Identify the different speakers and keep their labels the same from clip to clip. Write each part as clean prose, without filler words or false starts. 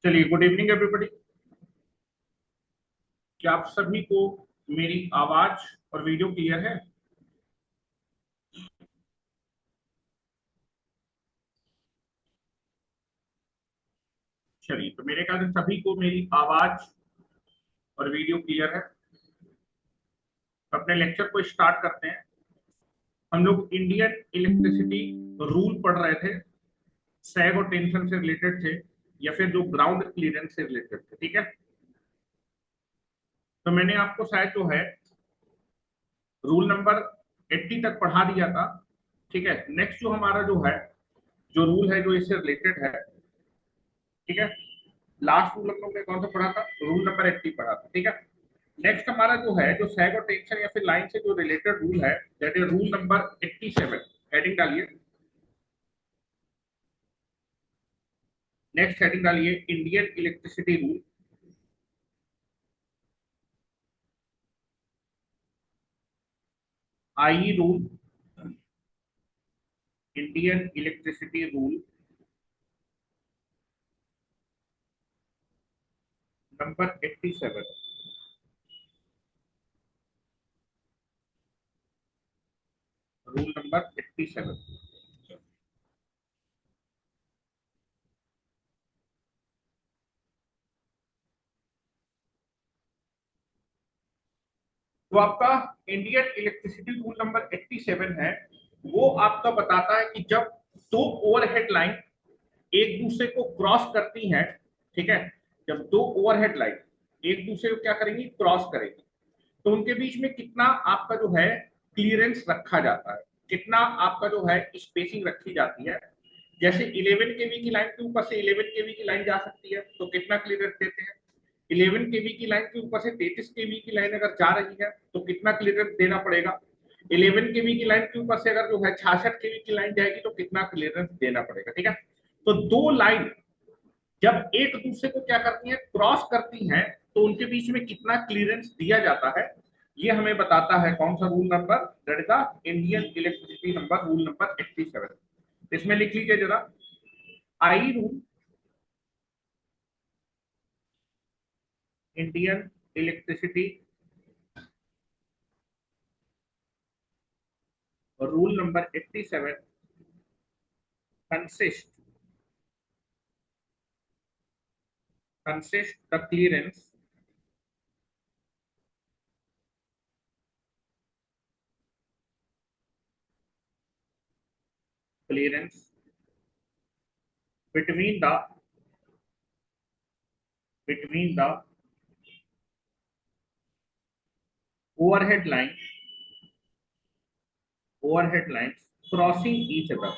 Speaker 1: चलिए, good evening everybody. क्या आप सभी को मेरी आवाज और वीडियो क्लियर है? चलिए, तो मेरे ख्याल से सभी को मेरी आवाज और वीडियो क्लियर है। तो अपने लेक्चर को स्टार्ट करते हैं। हम लोग इंडियन इलेक्ट्रिसिटी रूल पढ़ रहे थे। सैग और टेंशन से रिलेटेड थे, या फिर जो ग्राउंड क्लियरेंस से रिलेटेड थे। ठीक है, तो मैंने आपको शायद जो है रूल नंबर 80 तक पढ़ा दिया था। ठीक है, नेक्स्ट जो हमारा जो है, जो रूल है जो इससे रिलेटेड है, ठीक है, लास्ट रूल हम लोग ने कौन सा पढ़ा था? रूल नंबर 80 पढ़ा था। ठीक है, नेक्स्ट हमारा जो है, जो सैग और टेंशन या फिर लाइन से जो रिलेटेड रूल है, that is rule number 87। Heading डालिए, नेक्स्ट हेडिंग डालिए Indian electricity rule. I rule, Indian electricity rule number 87। Rule number 87। तो आपका इंडियन इलेक्ट्रिसिटी रूल नंबर 87 है, वो आपका बताता है कि जब दो ओवरहेड लाइन एक दूसरे को क्रॉस करती हैं, ठीक है, जब दो ओवरहेड लाइन एक दूसरे को क्या करेंगी? क्रॉस करेंगी, तो उनके बीच में कितना आपका जो है क्लियरेंस रखा जाता है, कितना आपका जो है स्पेसिंग रखी जाती है। जैसे 11 केवी की लाइन के ऊपर से 11 केवी की लाइन जा सकती है, तो कितना क्लियरेंस देते हैं? 11 केवी की लाइन के ऊपर से 33 केवी की लाइन अगर जा रही है, तो कितना क्लियरेंस देना पड़ेगा? 11 केवी की लाइन के ऊपर से अगर जो है 66 केवी की लाइन जाएगी, तो कितना क्लियरेंस देना पड़ेगा? ठीक है, तो दो लाइन जब एक दूसरे को क्या करती हैं? क्रॉस करती हैं, तो उनके बीच में कितना क्लियरेंस दिया जाता है, ये हमें बताता है कौन सा rule number? That is the Indian electricity number, rule number 87। इसमें लिख लीजिए जरा, I rule, Indian electricity rule number 87 consist the clearance between the overhead line overhead lines crossing each other,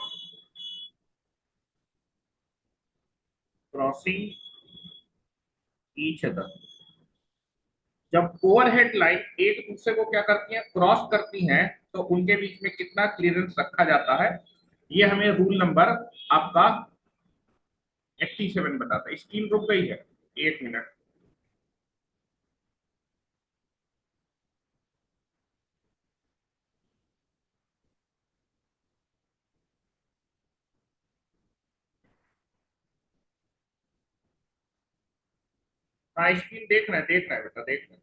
Speaker 1: crossing each other। जब overhead line एक दूसरे को क्या करती हैं? क्रॉस करती हैं, तो उनके बीच में कितना क्लियरेंस रखा जाता है, ये हमें रूल नंबर आपका 87 बताता है। स्क्रीन रुक गई है, एक मिनट। हाँ, स्क्रीन देख रहा है बेटा, देख रहा है।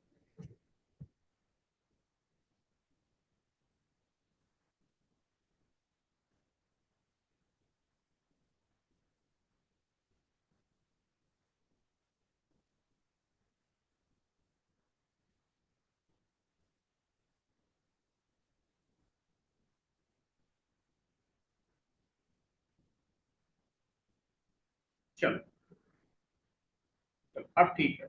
Speaker 1: चलो चलो, अब ठीक है।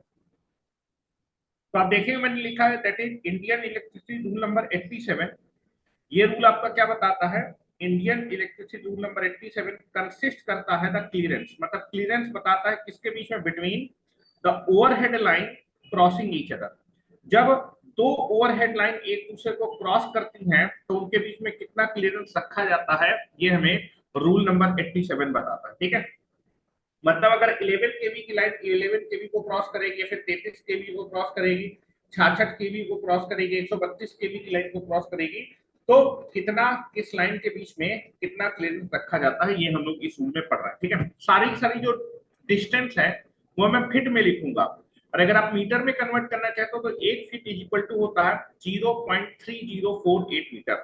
Speaker 1: तो आप देखिए, मैंने लिखा है that is Indian electricity rule number 87। ये रूल आपका क्या बताता है? Indian electricity rule number 87 consist करता है द क्लियरेंस, मतलब क्लियरेंस बताता है किसके बीच में? Between the overhead line crossing each other. जब दो ओवरहेड लाइन एक दूसरे को क्रॉस करती हैं, तो उनके बीच में कितना क्लियरेंस रखा जाता है, ये हमें रूल नंबर 87 बताता है। ठीक है, मतलब अगर 11 केवी की लाइन 11 केवी को क्रॉस करेगी, या फिर 33 केवी को क्रॉस करेगी, 66 केवी को क्रॉस करेगी, 132 केवी की लाइन को क्रॉस करेगी, तो कितना किस लाइन के बीच में कितना क्लियरेंस रखा जाता है, ये हम लोग इस रूल में पढ़ रहे हैं। ठीक है, सारी की सारी जो डिस्टेंस है वो मैं फीट में लिखूंगा। और अगर आप मीटर में कन्वर्ट करना चाहते हो तो एक फीट इज इक्वल टू होता है 0.3048 मीटर।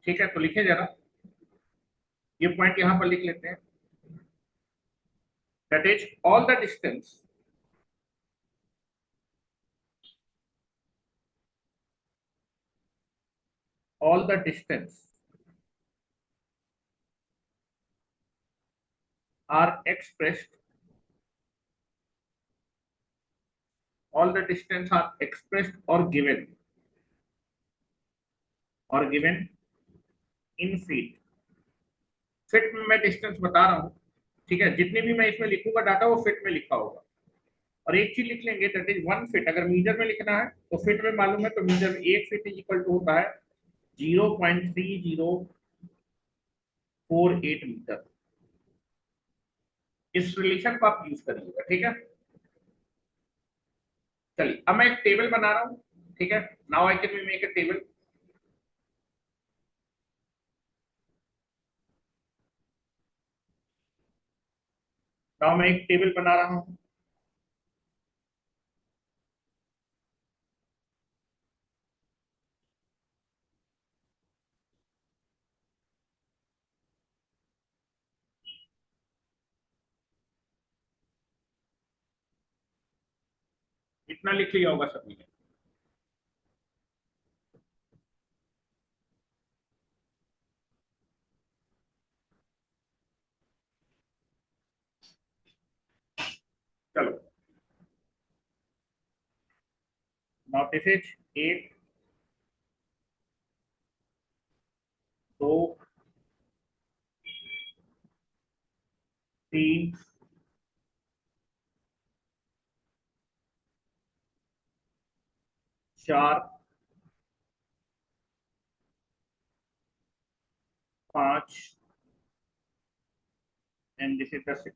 Speaker 1: ठीक है, तो लिखे जरा, ये पॉइंट यहां पर लिख लेते हैं। That is all the distance are expressed all the distance are expressed or given in feet। Fit में मैं डिस्टेंस बता रहा हूं, ठीक है, जितने भी मैं इसमें लिखूंगा डाटा वो फिट में लिखा होगा। और एक चीज लिख लेंगे, दैट इज 1 फीट। अगर मीटर में लिखना है तो फिट में मालूम है, तो मीटर में 1 फीट इज इक्वल टू होता है 0.3048 मीटर। इस रिलेशन को आप यूज करिएगा, ठीक है। चलिए अब मैं एक टेबल बना रहा हूं, ठीक है। Now I can make a table. Now मैं एक टेबल बना रहा हूं। इतना लिख लिया होगा सभी ने। चलो, now this is 1 2 3 4 5 and this is the 6।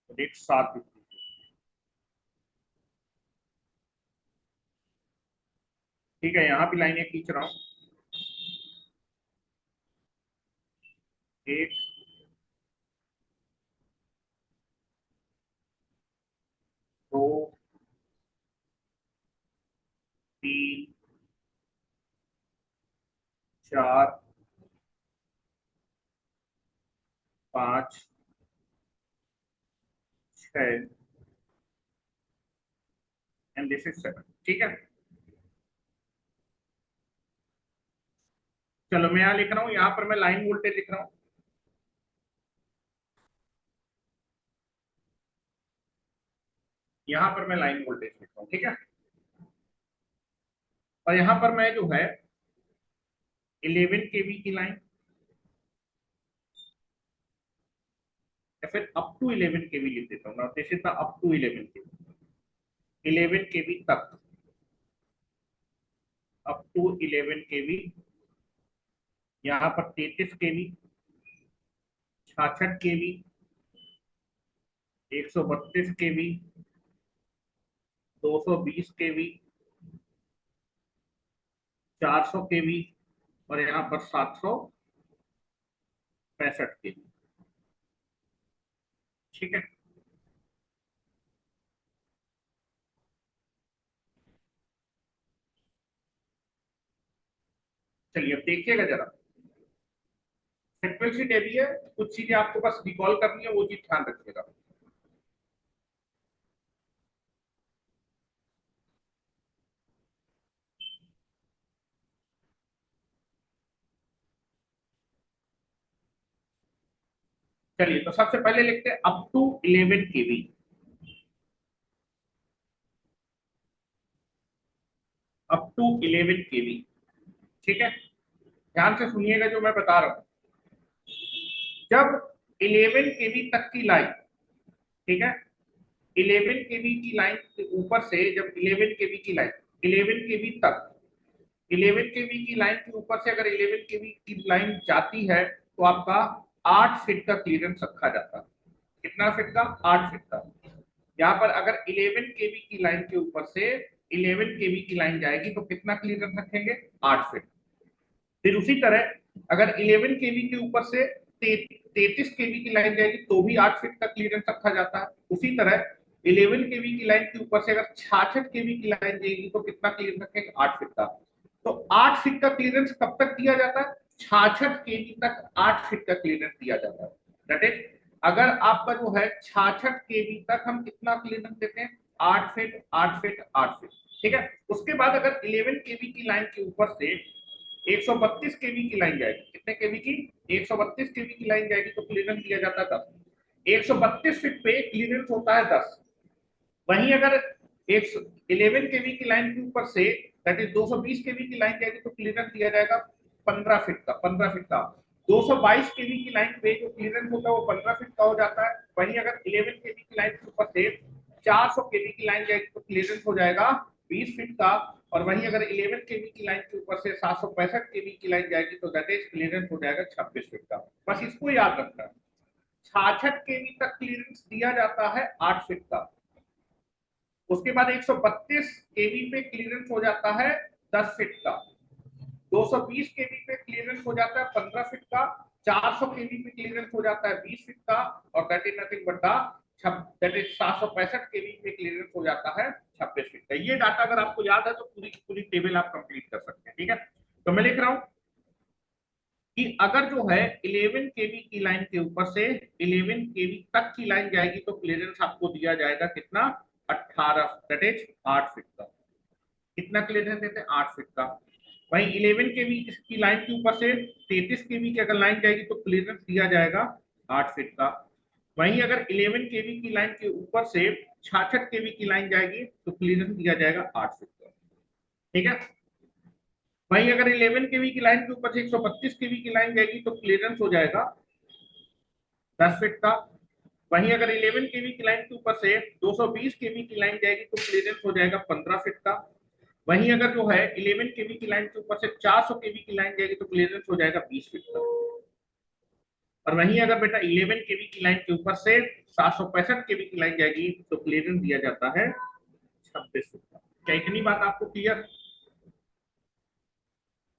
Speaker 1: Date 7। ठीक है, यहाँ भी लाइनें खींच रहा हूँ। 1 2 3 4 5 6 एंड दिस इज 7। ठीक है, चलो मैं यहाँ लिख रहा हूँ, यहाँ पर मैं लाइन वोल्टेज लिख रहा हूँ। यहाँ पर मैं लाइन वोल्टेज लिख रहा हूँ, ठीक है। और यहाँ पर मैं जो है 11 kV की लाइन, या फिर अप टू 11 kV लिख देता हूँ ना, this is the up to 11 kV। 11 kV तक, अप टू 11 kV। यहाँ पर 33 kV, 66 kV, 132 kV, 220 kV, 400 kV, और यहाँ पर 765 kV। ठीक है, चलिए अब देखिएगा जरा। फ्रिक्वेंसी दे दी है, कुछ चीजें आपको बस रिकॉल करनी है, वो चीज ध्यान रखिएगा। चलिए तो सबसे पहले लिखते हैं up to 11 kV। Up to 11 kV, ठीक है। ध्यान से सुनिएगा जो मैं बता रहा हूं। जब 11 kV तक की लाइन, ठीक है, 11 kV की लाइन के ऊपर से, जब 11 kV की लाइन 11 kV तक, 11 kV की लाइन के ऊपर से अगर 11 kV की लाइन जाती है तो आपका 8 फीट का क्लियरेंस रखा जाता है। कितना फीट का? 8 फीट का। यहाँ पर अगर 11 kV की लाइन के ऊपर से 11 kV की लाइन जाएगी तो कितना क्लियरेंस रखेंगे? 8 फीट। फिर उसी तरह अगर 11 केवी के ऊपर से 33 केवी की लाइन जाएगी तो भी 8 फीट का क्लियरेंस रखा जाता है। उसी तरह 11 केवी की लाइन के ऊपर से अगर 66 केवी की लाइन जाएगी तो कितना क्लियरेंस रखेंगे, 8 फीट का। तो 8 फीट का क्लियरेंस कब तक दिया जाता है, 66 केवी तक 8 फीट का क्लियरेंस दिया जाता है। दैट इज अगर आपका जो है 66 केवी तक हम कितना क्लियरेंस देते हैं, 8 फीट 8 फीट 8 फीट, ठीक है। उसके बाद अगर 11 केवी की लाइन के ऊपर से 132 केवी की लाइन जाएगी, कितने केवी की, 132 केवी की लाइन जाएगी तो क्लियरेंस दिया जाता है 10। 132 फीट पे क्लियरेंस होता है 10। वहीं अगर 11 केवी की लाइन के ऊपर से दैट इज 220 केवी की लाइन जाएगी तो क्लियरेंस दिया जाएगा 15 फीट का, 15 फीट का। 222 केवी की लाइन पे जो क्लियरेंस होता है वो 15 फीट का हो जाता है। वहीं अगर 11 केवी की लाइन के ऊपर से 400 केवी की लाइन जाएगी तो क्लियरेंस हो जाएगा 20 फीट का। और वहीं अगर 11 केवी की लाइन के ऊपर से 765 केवी की लाइन जाएगी तो दैट इज क्लियरेंस हो जाएगा 26 फीट का। बस इसको याद रखना है, 66 केवी तक क्लियरेंस दिया जाता है 8 फीट का। उसके बाद 132 केवी पे क्लियरेंस हो जाता है 10 फीट का। 220 केवी पे क्लियरेंस हो जाता है 15 फीट का। 400 केवी पे क्लियरेंस हो जाता है 20 फीट का। और that is nothing but that is 765 केवी पे क्लियरेंस हो जाता है 26 फीट का। ये डाटा अगर आपको याद है तो पूरी पूरी टेबल आप कंप्लीट कर सकते हैं, ठीक है। तो मैं लिख रहा हूं कि अगर जो है 11 केवी की लाइन के ऊपर से 11 केवी तक की लाइन जाएगी तो क्लियरेंस आपको दिया जाएगा कितना, 18, दैट इज 8 फीट का। कितना क्लियरेंस देते हैं, 8 फीट का। वहीं 11 केवी की लाइन के ऊपर से 33 केवी की अगर लाइन जाएगी तो क्लियरेंस दिया जाएगा 8 फीट का। वहीं अगर 11 केवी की लाइन के ऊपर से 66 केवी की लाइन जाएगी तो क्लियरेंस दिया जाएगा 8 फीट का, ठीक है। वहीं अगर 11 केवी की लाइन के ऊपर से 132 केवी की लाइन जाएगी तो क्लियरेंस हो जाएगा 10 फीट का। वहीं अगर 11 केवी की लाइन के ऊपर से 220 केवी की लाइन जाएगी तो क्लियरेंस हो जाएगा 15 फीट का। वहीं अगर जो है 11 केवी की लाइन के ऊपर से 400 केवी की लाइन जाएगी तो क्लियरेंस हो जाएगा 20 फीट का। और वहीं अगर बेटा 11 केवी की लाइन के ऊपर से 765 केवी की लाइन जाएगी तो क्लियरेंस दिया जाता है 26 फीट का। क्या इतनी बात आपको क्लियर,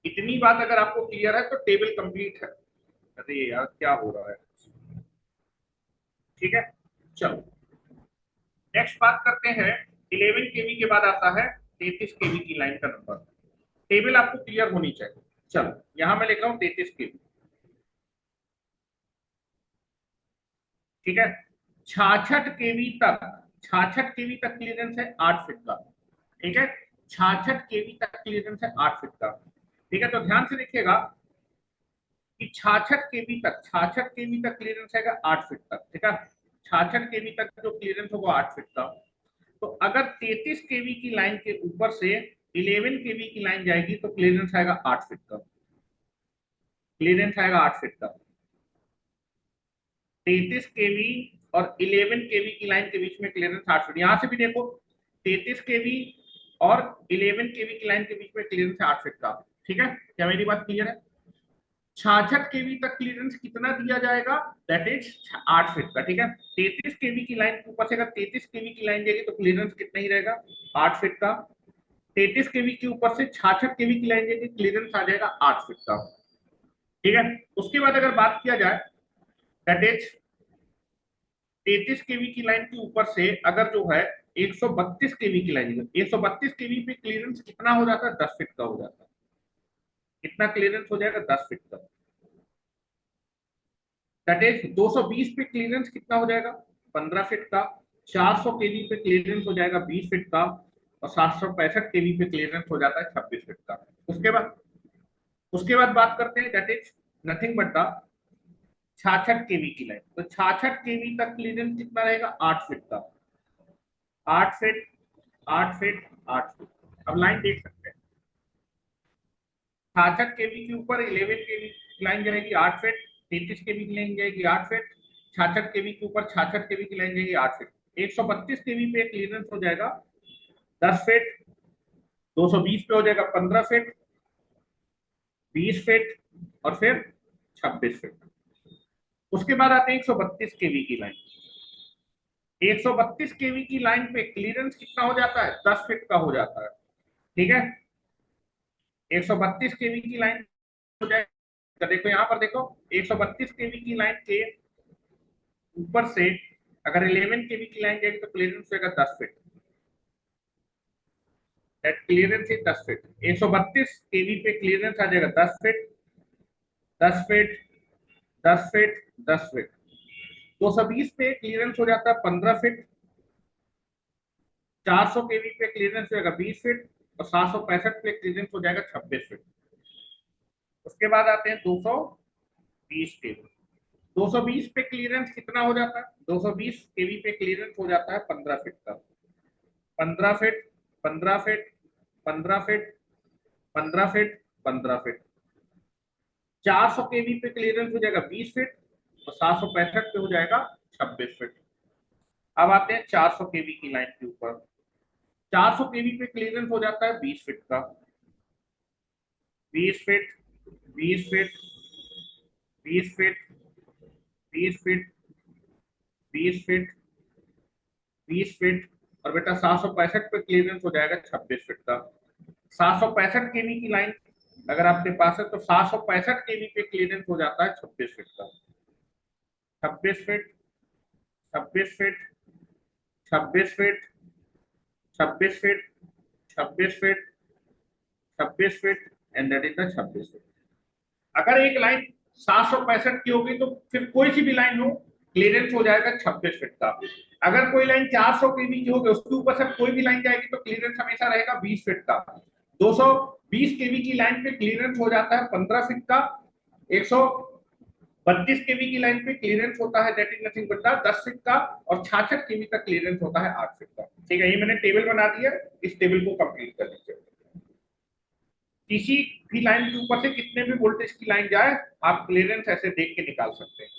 Speaker 1: इतनी बात अगर आपको क्लियर है तो टेबल कंप्लीट है। अरे यार क्या हो रहा है, ठीक है। चलो नेक्स्ट बात करते हैं, 11 केवी के बाद आता है 33 केवी की लाइन का नंबर। टेबल आपको क्लियर होनी चाहिए। चलो यहां मैं लिख रहा हूं 33 केवी, ठीक है। 66 केवी तक, 66 केवी तक क्लियरेंस है 8 फीट का, ठीक है। 66 केवी तक क्लियरेंस है 8 फीट का, ठीक है। तो ध्यान से देखिएगा कि 66 केवी तक, 66 केवी तक क्लियरेंस है 8 फीट तक, ठीक है। 66 केवी तक जो क्लियरेंस होगा 8 फीट का। तो अगर 33 केवी की लाइन के ऊपर से 11 केवी की लाइन जाएगी तो क्लियरेंस आएगा 8 फीट का, क्लियरेंस आएगा 8 फीट का। 33 केवी और 11 केवी की लाइन के बीच में क्लियरेंस 8 फीट। यहां से भी देखो 33 केवी और 11 केवी की लाइन के बीच में क्लियरेंस 8 फीट का, ठीक है। क्या मेरी बात क्लियर है। 66 केवी तक क्लियरेंस कितना दिया जाएगा, दैट इज 8 फीट का, ठीक है। 33 केवी की लाइन के ऊपर से अगर 33 केवी की लाइन जाएगी तो क्लियरेंस कितना ही रहेगा, 8 फीट का। 33 केवी के ऊपर से 66 केवी की लाइन जाएगी, क्लियरेंस आ जाएगा 8 फीट का, ठीक है। उसके बाद अगर बात किया जाए दैट इज 33 केवी की लाइन के ऊपर से अगर जो है 132 केवी की लाइन, 132 केवी पे क्लियरेंस कितना हो जाता है, 10 फीट का हो जाता है। कितना क्लियरेंस हो जाएगा, 10 फीट का। दैट इज 220 पे क्लियरेंस कितना हो जाएगा, 15 फीट का। 400 केवी पे क्लियरेंस हो जाएगा 20 फीट का। और 765 केवी पे क्लियरेंस हो जाता है 26 फीट का। उसके बाद बात करते हैं that is nothing but the 66 केवी की लाइन। तो 66 केवी तक क्लियरेंस कितना रहेगा, 8 फीट का। 8 फीट 8 फीट 8 फीट। अब लाइन देख सकते हैं, 66 केवी के ऊपर 11 केवी लाइन जाएगी 8 फीट। 33 केवी की लाइन जाएगी 8 फीट। 66 केवी के ऊपर 66 केवी की लाइन जाएगी 8 फीट। 132 केवी पे क्लियरेंस हो जाएगा 10 फीट। 220 पे हो जाएगा 15 फीट, 20 फीट और फिर 26 फीट। उसके बाद आते हैं 132 केवी की लाइन। 132 केवी की लाइन पे क्लियरेंस कितना हो जाता है, 10 फीट का हो जाता है, ठीक है। 132 केवी की लाइन हो जाए। तो देखो यहाँ पर देखो 132 केवी की लाइन के ऊपर से अगर 11 केवी की लाइन जाएगी तो क्लियरेंस होगा 10 feet. That clearance is 10 feet. 132 केवी पे क्लियरेंस आ जाएगा 10 फीट, 10 फीट, 10 फीट, 10 फीट। 220 पे क्लियरेंस हो जाता है 15 फीट, 400 केवी पे क्लियरेंस हो जाएगा 20 फीट, और 765 पे क्लियरेंस हो जाएगा 26 फीट। उसके बाद आते हैं 220 केवी। 220 पे क्लियरेंस कितना हो जाता है? 220 केवी पे क्लियरेंस हो जाता है 15 फीट का। 15 feet, 15 feet, 15 feet, 15 feet, 15 feet. 400 केवी पे क्लियरेंस हो जाएगा 20 फीट, और 765 पे हो जाएगा 26 फीट। अब आते हैं 400 केवी की लाइन के ऊपर। 400 केवी पे क्लियरेंस हो जाता है 20 फीट का। 20 feet, 20 feet, 20 feet, 20 feet, 20 feet, 20 feet, और बेटा 765 पे क्लियरेंस हो जाएगा 26 फीट का। 765 केवी की लाइन अगर आपके पास है तो 765 केवी पे क्लियरेंस हो जाता है 26 फीट का। 26 feet, 26 feet, 26 feet, 26 feet, 26 feet, 26 feet, and that is the 26 feet. अगर एक लाइन 765 की होगी तो फिर कोई सी भी लाइन हो क्लियरेंस हो जाएगा 26 फीट का। अगर कोई लाइन 400 केवी की होगी उसके ऊपर से कोई भी लाइन जाएगी तो क्लियरेंस हमेशा रहेगा 20 फीट का। 220 केवी की लाइन पे क्लियरेंस हो जाता है 15 फीट का। 132 केवी की लाइन पे क्लियरेंस होता है that is nothing but 10 feet का। और 66 केवी तक क्लियरेंस होता है 8 फीट का। ठीक है, ये मैंने टेबल बना दिया, इस टेबल को कंप्लीट कर लीजिए। किसी भी लाइन के ऊपर से कितने भी वोल्टेज की लाइन जाए आप क्लियरेंस ऐसे देख के निकाल सकते हैं।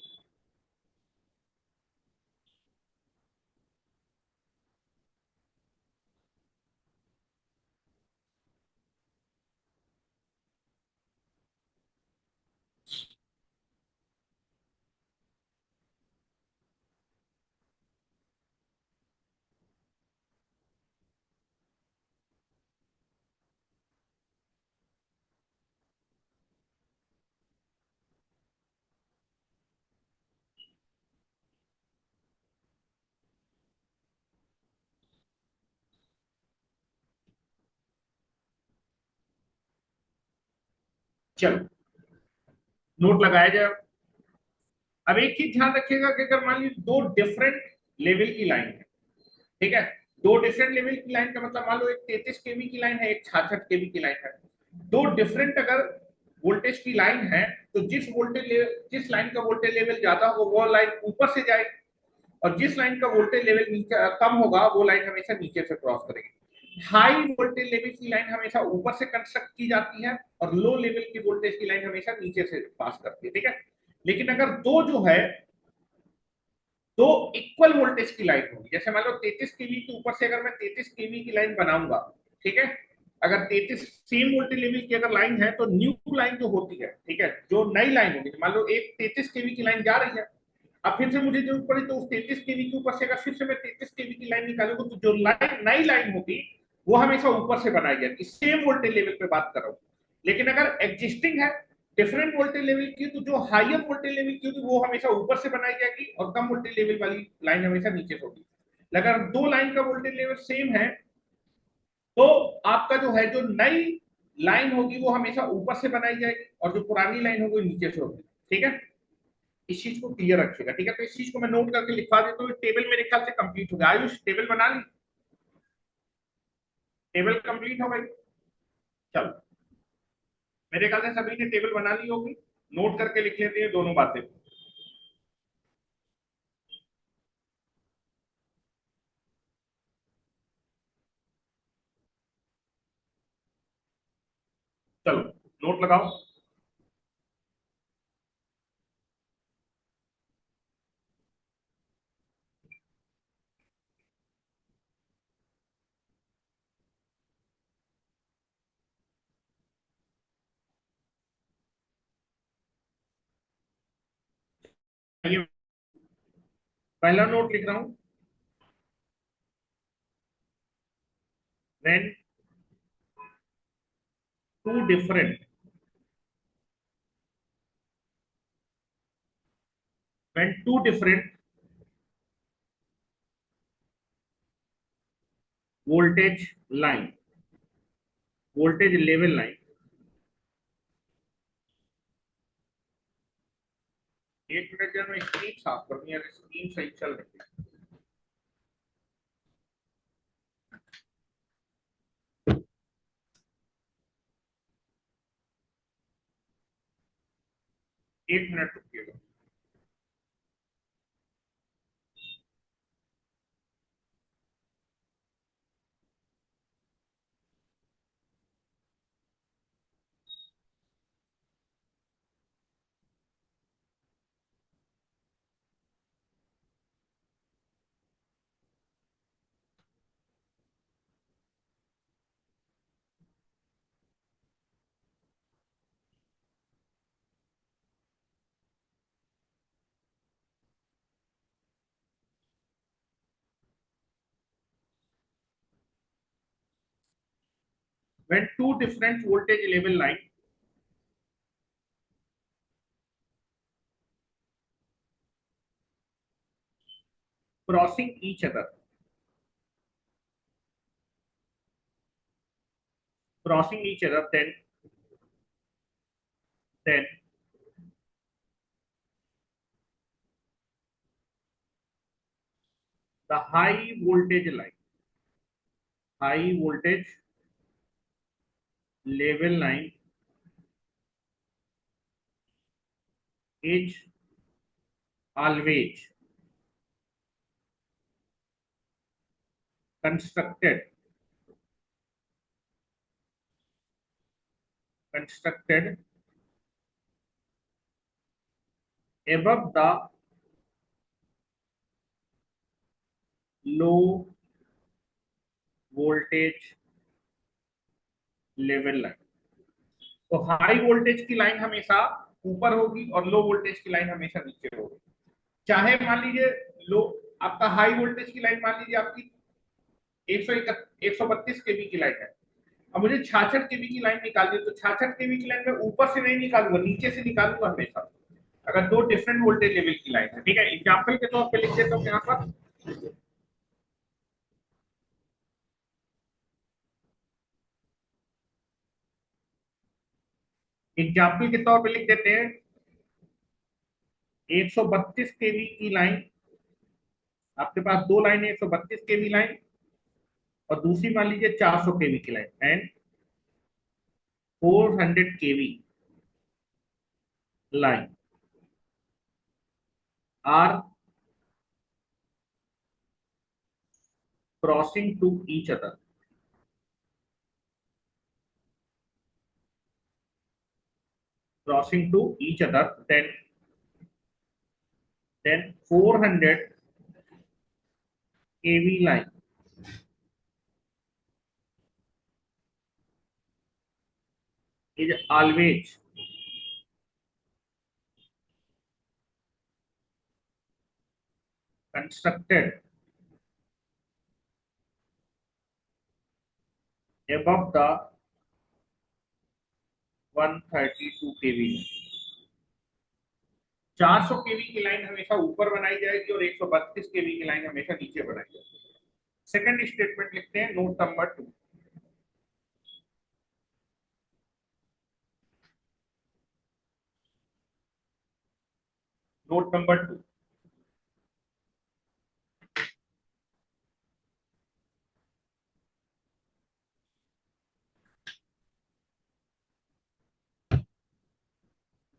Speaker 1: चलो नोट लगाया जाए। अब एक चीज ध्यान रखिएगा कि अगर मान लीजिए दो डिफरेंट लेवल की लाइन है, ठीक है, दो डिफरेंट लेवल की लाइन का मतलब मान लो एक 33 केवी की लाइन है, एक 66 केवी की लाइन है। दो डिफरेंट अगर वोल्टेज की लाइन है तो जिस लाइन का वोल्टेज लेवल ज्यादा होगा वो लाइन ऊपर से जाएगी, और जिस लाइन का वोल्टेज लेवल नीचे कम होगा वो लाइन हमेशा नीचे से क्रॉस करेगी। हाई वोल्टेज लेवल की लाइन हमेशा ऊपर से कंस्ट्रक्ट की जाती है, और लो लेवल की वोल्टेज की लाइन हमेशा नीचे से पास करती है। ठीक है, लेकिन अगर दो जो है दो इक्वल वोल्टेज की लाइन होगी, जैसे मान लो 33 केवी के ऊपर से अगर मैं 33 केवी की लाइन बनाऊंगा, ठीक है, अगर 33 सेम वोल्टेज लेवल की अगर लाइन है तो न्यू लाइन जो होती है, ठीक है, जो नई लाइन होगी, मान लो एक 33 केवी की लाइन जा रही है, अब फिर से मुझे जरूरत पड़ी तो उस 33 केवी के ऊपर से अगर फिर से मैं 33 केवी की लाइन निकालूंगा तो जो लाइन नई लाइन होगी वो हमेशा ऊपर से बनाई जाएगी, सेम वोल्टेज लेवल पे बात कर रहा हूँ। लेकिन अगर एग्जिस्टिंग है डिफरेंट वोल्टेज लेवल की तो जो हायर वोल्टेज लेवल की होगी वो हमेशा ऊपर से बनाई जाएगी, और कम वोल्टेज लेवल वाली लाइन हमेशा नीचे से होगी। अगर दो लाइन का वोल्टेज लेवल सेम है तो आपका जो है जो नई लाइन होगी वो हमेशा ऊपर से बनाई जाएगी, और जो पुरानी लाइन होगी वो नीचे से होगी। ठीक है, इस चीज को क्लियर रखिएगा। ठीक है, तो इस चीज को मैं नोट करके लिखवा देता हूँ। टेबल मेरे ख्याल से कंप्लीट हो गया। आयुष टेबल बना ली? टेबल कंप्लीट हो गई। चलो, मेरे ख्याल से सभी ने टेबल बना ली होगी। नोट करके लिख लेते हैं दोनों बातें। चलो नोट लगाओ। ये पहला नोट लिख रहा हूं। When two different when two different voltage line, voltage level line, एक मिनट जरा मैं स्क्रीन साफ करनी है, स्क्रीन सही चल रही है। एक minute रुकिएगा। When two different voltage level line crossing each other, then the high voltage level line is always constructed above the low voltage level line. तो हाई वोल्टेज की लाइन हमेशा ऊपर होगी और लो वोल्टेज की लाइन हमेशा नीचे होगी। चाहे मान लीजिए लो आपका हाई वोल्टेज की लाइन मान लीजिए आपकी 132 केवी की लाइन है। अब मुझे 66 केवी की लाइन निकालनी है, तो 66 केवी की लाइन में ऊपर से नहीं निकालूंगा, नीचे से निकालूंगा हमेशा, अगर दो डिफरेंट वोल्टेज लेवल की लाइन है। ठीक है, एग्जाम्पल के तौर पे लिख देता हूँ यहाँ पर। एग्जाम्पल के तौर पे लिख देते हैं 132 केवी की लाइन, आपके पास दो लाइन है, 132 केवी लाइन और दूसरी मान लीजिए 400 केवी की line, and 400 kV line are crossing to each other, then 400 kV line is always constructed above the 132 kV। 400 kV की लाइन हमेशा ऊपर बनाई जाएगी और 132 केवी की लाइन हमेशा नीचे बनाई जाएगी। सेकंड स्टेटमेंट लिखते हैं, note number 2। Note number 2,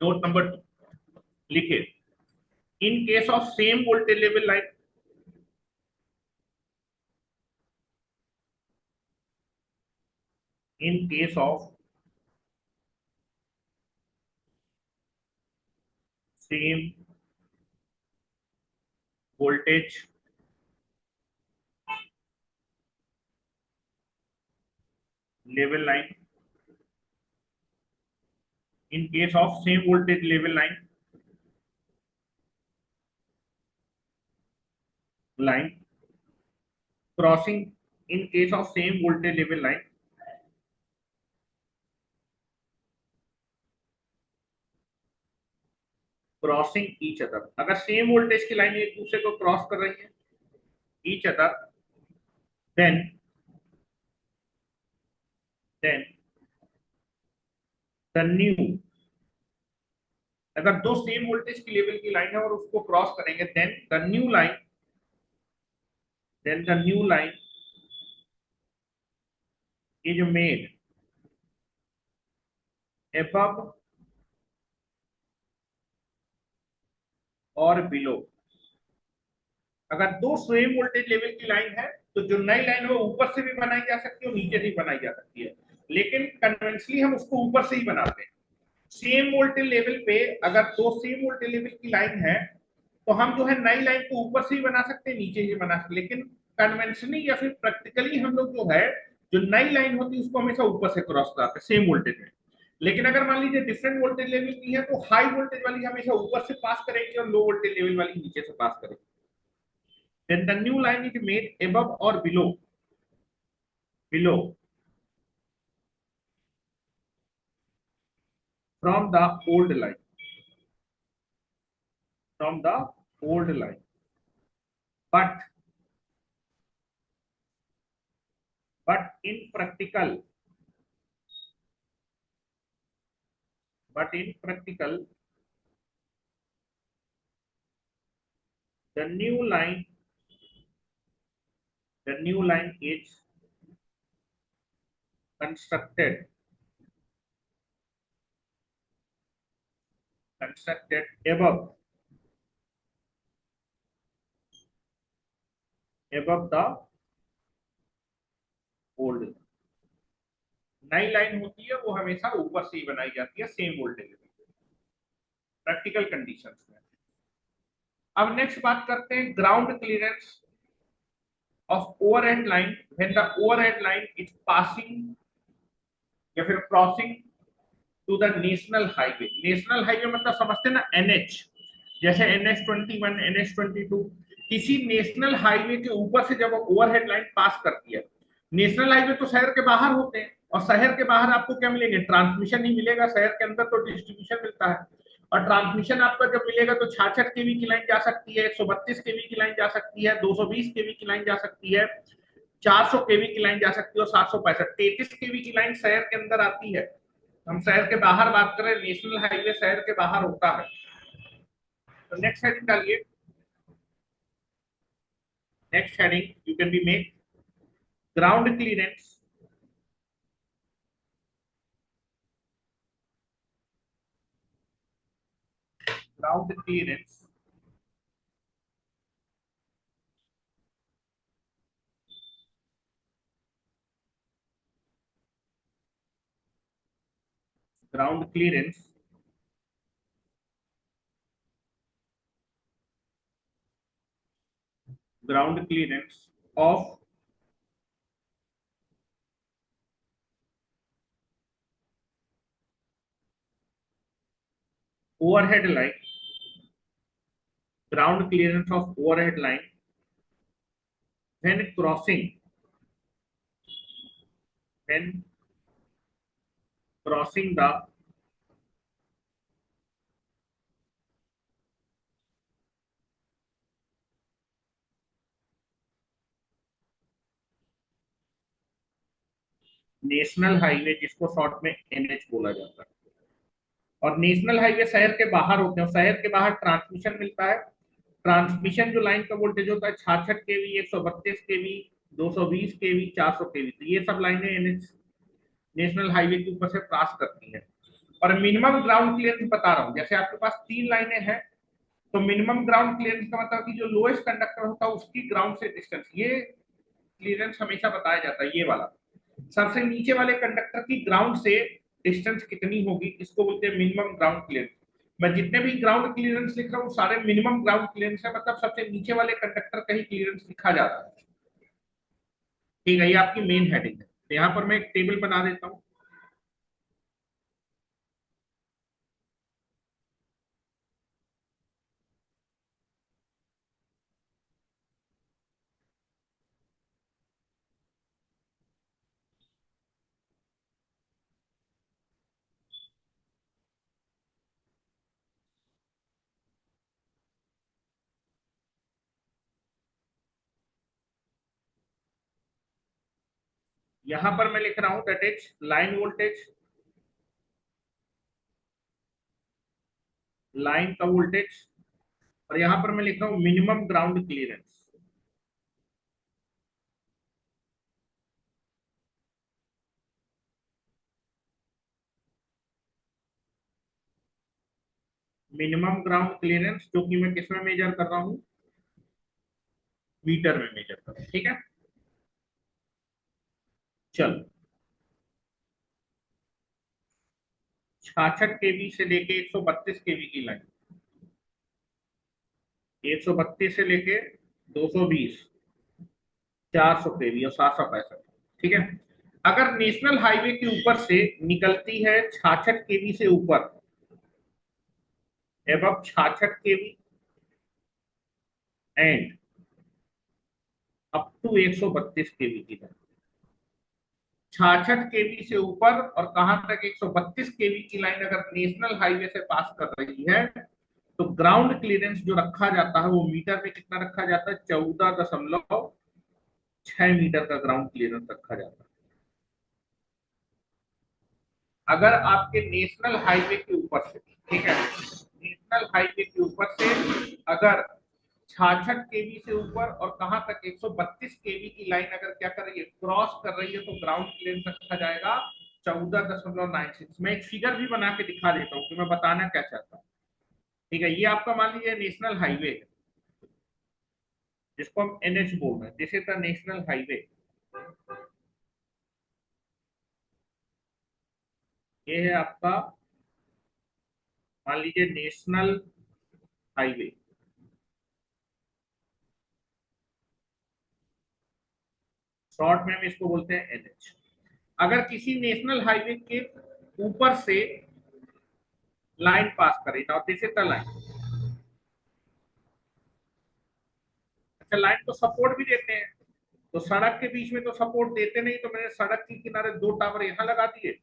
Speaker 1: note number 2 लिखे, in case of same voltage level line, in case of same voltage level line, in case of same voltage level line crossing, in case of same voltage level crossing each other, अगर same voltage की line एक दूसरे को cross कर रही है each other, then then the new, अगर दो सेम वोल्टेज की लेवल की लाइन है और उसको क्रॉस करेंगे, then the new line is made above और बिलो। अगर दो सेम वोल्टेज लेवल की लाइन है तो जो नई लाइन है वो ऊपर से भी बनाई जा सकती है और नीचे से भी बनाई जा सकती है, लेकिन कन्वेंशनली हम उसको ऊपर से ही बनाते हैं। सेम वोल्टेज लेवल पे अगर दो सेम वोल्टेज लेवल की लाइन है तो हम जो है नई लाइन को ऊपर से ही बना सकते हैं, नीचे ही बना सकते हैं, लेकिन कन्वेंशनली या फिर प्रैक्टिकली हम लोग जो है जो नई लाइन होती है उसको हमेशा ऊपर से क्रॉस कराते हैं सेम वोल्टेज में। लेकिन अगर मान लीजिए डिफरेंट वोल्टेज लेवल की है तो हाई वोल्टेज वाली हमेशा ऊपर से पास करेंगे और लो वोल्टेज लेवल वाली नीचे से पास करेंगे। Then the new line is made above or below from the old line, from the old line. But in practical, but in practical, the new line, the new line is constructed, constructed above the old line. नई line होती है वो हमेशा ऊपर से ही बनाई जाती है सेम वोल्टेज प्रैक्टिकल कंडीशंस में। अब नेक्स्ट बात करते हैं ground clearance of overhead line when the overhead line is passing या फिर crossing to the national highway. National highway मतलब समझते हैं ना एनएच, जैसे NH-21 NH-22, किसी नेशनल हाईवे के ऊपर से जब ओवरहेड लाइन पास करती है। नेशनल हाईवे तो शहर के बाहर होते हैं और शहर के बाहर आपको क्या मिलेंगे, ट्रांसमिशन ही मिलेगा, शहर के अंदर तो डिस्ट्रीब्यूशन मिलता है। और ट्रांसमिशन आपका जब मिलेगा तो 66 केवी की लाइन जा सकती है, 132 केवी की लाइन जा सकती है, 220 केवी की लाइन जा सकती है, 400 केवी की लाइन जा सकती है और 765 33 केवी की लाइन शहर के अंदर आती है। हम शहर के बाहर बात करें, नेशनल हाईवे शहर के बाहर होता है। तो नेक्स्ट हेडिंग डालिए, next heading you can be make ground clearance, ground clearance ground clearance ground clearance of overhead line, ground clearance of overhead line when when crossing the national highway, जिसको short में NH बोला जाता है। और national highway शहर के बाहर होते हैं, शहर के बाहर ट्रांसमिशन मिलता है। ट्रांसमिशन जो लाइन का वोल्टेज होता है 66 केवी, 132 केवी, 220 केवी, 400 केवी, तो ये सब लाइनें एनएच नेशनल हाईवे के ऊपर से क्रॉस करती हैं। और मिनिमम ग्राउंड क्लियरेंस बता रहा हूँ, जैसे आपके पास 3 लाइनें हैं तो मिनिमम ग्राउंड क्लियरेंस का मतलब कि जो लोएस्ट कंडक्टर होता है उसकी ग्राउंड से डिस्टेंस, ये क्लियरेंस हमेशा बताया जाता है। ये वाला सबसे नीचे वाले कंडक्टर की ग्राउंड से डिस्टेंस कितनी होगी, इसको बोलते हैं मिनिमम ग्राउंड क्लियरेंस। मैं जितने भी ग्राउंड क्लियरेंस लिख रहा हूँ सारे मिनिमम ग्राउंड क्लियरेंस है, मतलब सबसे नीचे वाले कंडक्टर का ही क्लियरेंस लिखा जाता है। ठीक है, ये आपकी मेन हेडिंग है। तो यहाँ पर मैं एक टेबल बना देता हूँ। यहां पर मैं लिख रहा हूं that is line voltage, line का वोल्टेज, और यहां पर मैं लिख रहा हूं minimum ground clearance. Minimum ground clearance जो कि मैं किसमें मेजर कर रहा हूं, मीटर में मेजर कर रहा हूं, ठीक है। चलो, 66 केवी से लेके 132 केवी की लाइन, 132 से लेके 220, 400 केवी और 765, ठीक है। अगर नेशनल हाईवे के ऊपर से निकलती है 66 केवी से ऊपर, above 66 kV and up to 132 kV की लाइन, 66 केवी से ऊपर और कहां तक 132 केवी की लाइन अगर नेशनल हाईवे से पास कर रही है, तो ग्राउंड क्लियरेंस जो रखा जाता है वो मीटर में कितना रखा जाता है, 14.6 मीटर का ग्राउंड क्लियरेंस रखा जाता है। अगर आपके नेशनल हाईवे के ऊपर से, ठीक है, नेशनल हाईवे के ऊपर से अगर 66 केवी से ऊपर और कहां तक 132 केवी की लाइन अगर क्या कर रही है, क्रॉस कर रही है, तो ग्राउंड क्लियरेंस रखा जाएगा 14.96। मैं एक फिगर भी बना के दिखा देता हूँ कि मैं बताना क्या चाहता हूँ, ठीक है। ये आपका मान लीजिए नेशनल हाईवे है, जिसको हम एनएच बोल रहे हैं, this is the national highway. ये है आपका मान लीजिए नेशनल हाईवे, शॉर्ट में हम इसको बोलते हैं एनएच। अगर किसी नेशनल हाईवे के ऊपर से लाइन पास करे, now this is the line. अच्छा, लाइन को सपोर्ट भी देते हैं, तो सड़क के बीच में तो सपोर्ट देते नहीं, तो मैंने सड़क के किनारे दो टावर यहाँ लगा दिए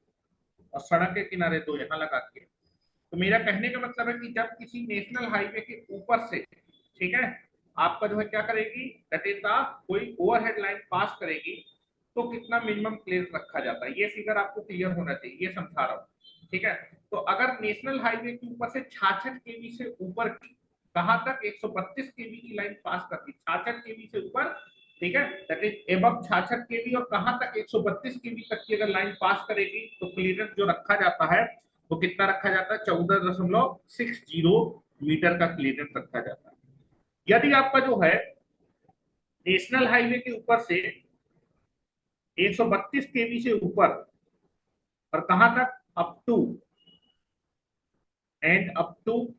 Speaker 1: और सड़क के किनारे दो यहाँ लगा दिए। तो मेरा कहने का मतलब है कि जब किसी नेशनल हाईवे के ऊपर से, ठीक है, आपका जो है क्या करेगी, दैट इज द कोई ओवरहेड लाइन पास करेगी, तो कितना मिनिमम क्लियरेंस रखा जाता है, ये फिगर आपको क्लियर होना चाहिए, ये समझा रहा हूँ, ठीक है। तो अगर नेशनल हाईवे के ऊपर से 66 केवी से ऊपर की, कहां तक 132 केवी की लाइन पास करती, 66 केवी से ऊपर, ठीक है, दैट इज एबव 66 केवी, और कहां तक 132 केवी तक की अगर लाइन पास करेगी, तो क्लियरेंस जो रखा जाता है वो कितना रखा जाता है, 14.60 मीटर का क्लियरेंस रखा जाता है। यदि आपका जो है नेशनल हाईवे के ऊपर से 132 केवी से ऊपर और कहां तक, up to and up to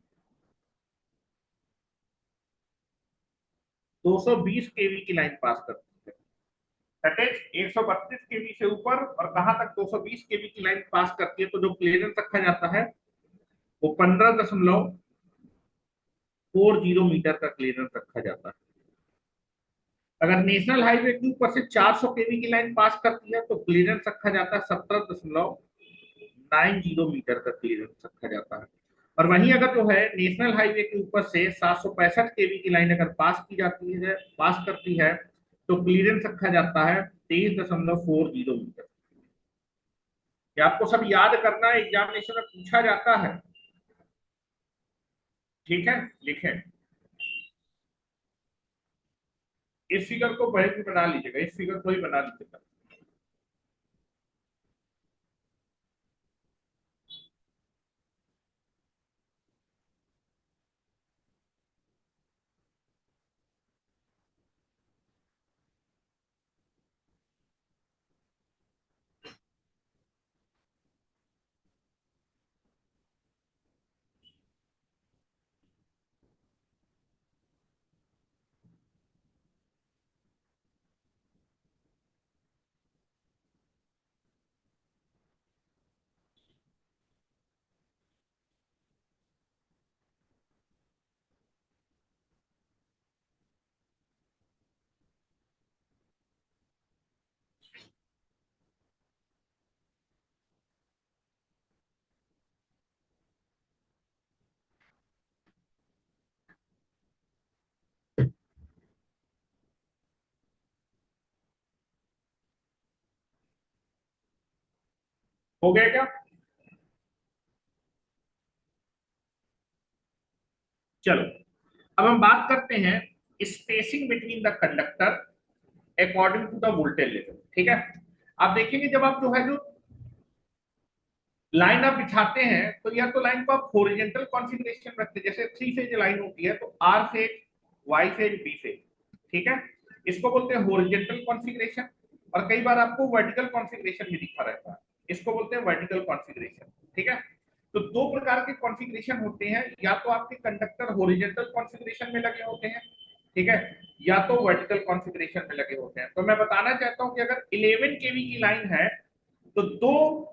Speaker 1: 220 kV की लाइन पास करती है, दैट इज 132 केवी से ऊपर और कहां तक 220 केवी की लाइन पास करती है, तो जो क्लियरेंस रखा जाता है वो 15.40 मीटर का क्लियरेंस रखा जाता है। अगर नेशनल हाईवे के ऊपर से 400 केवी की लाइन पास करती है, तो क्लियरेंस रखा जाता है 17.90 मीटर का क्लियरेंस रखा जाता है। और वहीं अगर जो है नेशनल हाईवे के ऊपर से 765 केवी की लाइन अगर पास की जाती है, पास करती है, तो क्लियरेंस रखा जाता है 23.40 मीटर। ये आपको सब याद करना है, एग्जामिनेशन में पूछा जाता है, ठीक है, लिखें। इस फिगर को पहले भी बना लीजिएगा, इस फिगर को ही बना लीजिएगा। हो गया क्या? चलो, अब हम बात करते हैं spacing between the conductor according to the voltage level. ठीक है, आप देखेंगे जब आप जो है जो लाइन आप बिछाते हैं तो या तो लाइन को आप हॉरिजॉन्टल कॉन्फ़िगरेशन रखते हैं, जैसे थ्री फेज लाइन होती है तो R phase, Y phase, B phase. ठीक है, इसको बोलते हैं हॉरिजॉन्टल कॉन्फ़िगरेशन। और कई बार आपको वर्टिकल कॉन्फ़िगरेशन भी दिखा रहता है, इसको बोलते हैं वर्टिकल कॉन्फ़िगरेशन। ठीक है, तो दो प्रकार के कॉन्फ़िगरेशन होते हैं, या तो आपके कंडक्टर हॉरिजॉन्टल कॉन्फ़िगरेशन में लगे होते हैं, ठीक है, या तो वर्टिकल कॉन्फ़िगरेशन में लगे होते हैं। तो मैं बताना चाहता हूं कि अगर 11 केवी की लाइन है तो दो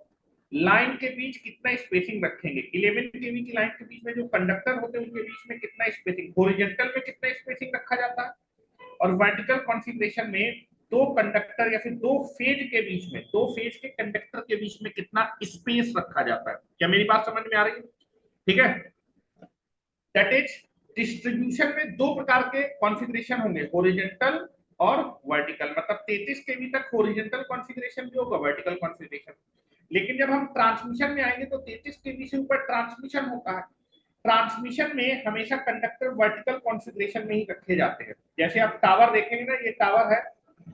Speaker 1: लाइन के बीच कितना स्पेसिंग रखेंगे। 11 केवी की लाइन के बीच में जो कंडक्टर होते हैं उनके बीच में कितना स्पेसिंग, हॉरिजॉन्टल में कितना स्पेसिंग रखा जाता है, और वर्टिकल कॉन्फ़िगरेशन में दो कंडक्टर या फिर दो फेज के बीच में, दो फेज के कंडक्टर के बीच में कितना स्पेस रखा जाता है। क्या मेरी बात समझ में आ रही है? ठीक है, दैट इज डिस्ट्रीब्यूशन में दो प्रकार के कॉन्फ़िगरेशन होंगे, हॉरिजॉन्टल और वर्टिकल। मतलब 33 केवी तक हॉरिजॉन्टल कॉन्फ़िगरेशन भी होगा, वर्टिकल कॉन्फ़िगरेशन। लेकिन जब हम ट्रांसमिशन में आएंगे तो 33 केवी से ऊपर ट्रांसमिशन होता है। ट्रांसमिशन में हमेशा कंडक्टर वर्टिकल कॉन्फ़िगरेशन में ही रखे जाते हैं। जैसे आप टावर देखेंगे ना, ये टावर है,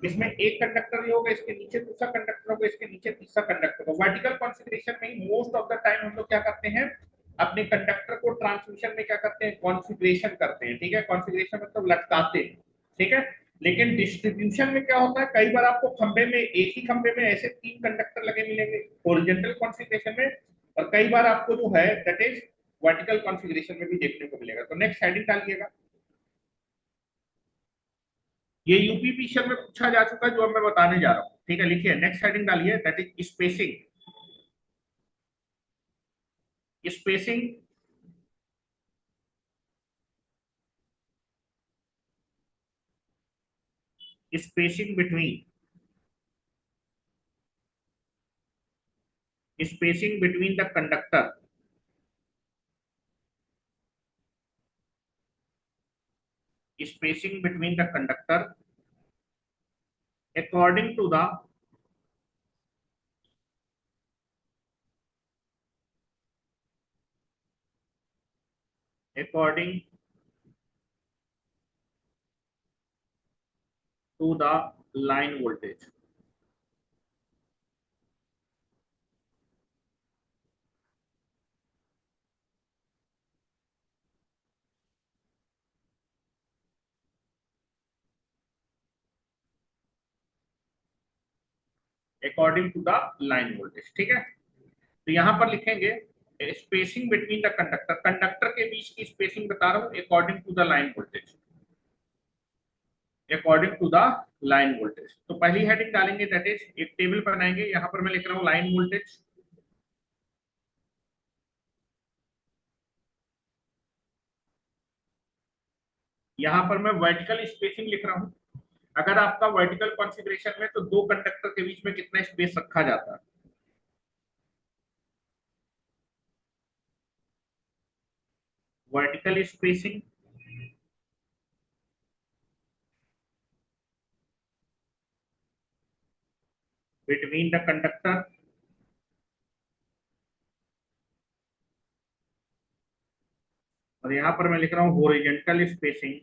Speaker 1: इसमें एक कंडक्टर ये होगा, इसके नीचे दूसरा कंडक्टर होगा, इसके नीचे तीसरा कंडक्टर होगा। वर्टिकल कॉन्फ़िगरेशन में ही मोस्ट ऑफ द टाइम हम लोग क्या करते हैं, अपने कंडक्टर को ट्रांसमिशन में क्या करते हैं, कॉन्फ़िगरेशन करते हैं। ठीक है, कॉन्फ़िगरेशन मतलब लटकाते हैं। ठीक है, लेकिन डिस्ट्रीब्यूशन में क्या होता है, कई बार आपको खंबे में, एक ही खंबे में ऐसे तीन कंडक्टर लगे मिलेंगे हॉरिजॉन्टल कॉन्फ़िगरेशन में, और कई बार आपको जो है दैट इज वर्टिकल कॉन्फ़िगरेशन में भी देखने को मिलेगा। तो नेक्स्ट हेडिंग डालिएगा। ये यूपीपीसीएल में पूछा जा चुका है जो अब मैं बताने जा रहा हूँ। ठीक है, लिखिए नेक्स्ट हेडिंग डालिए, that is spacing. Spacing spacing between spacing between the conductor spacing between the conductor according to the according to the line voltage according to the line voltage। ठीक है, तो यहां पर लिखेंगे spacing between the conductor, conductor के बीच की spacing बता रहा हूं according to the line voltage, according to the line voltage. तो पहली हेडिंग डालेंगे दैट इज, एक टेबल बनाएंगे, यहां पर मैं लिख रहा हूं लाइन वोल्टेज, यहां पर मैं वर्टिकल स्पेसिंग लिख रहा हूं। अगर आपका वर्टिकल कॉन्फ़िगरेशन में तो दो कंडक्टर के बीच में कितना स्पेस रखा जाता है, vertical spacing between the conductor, और यहां पर मैं लिख रहा हूं horizontal spacing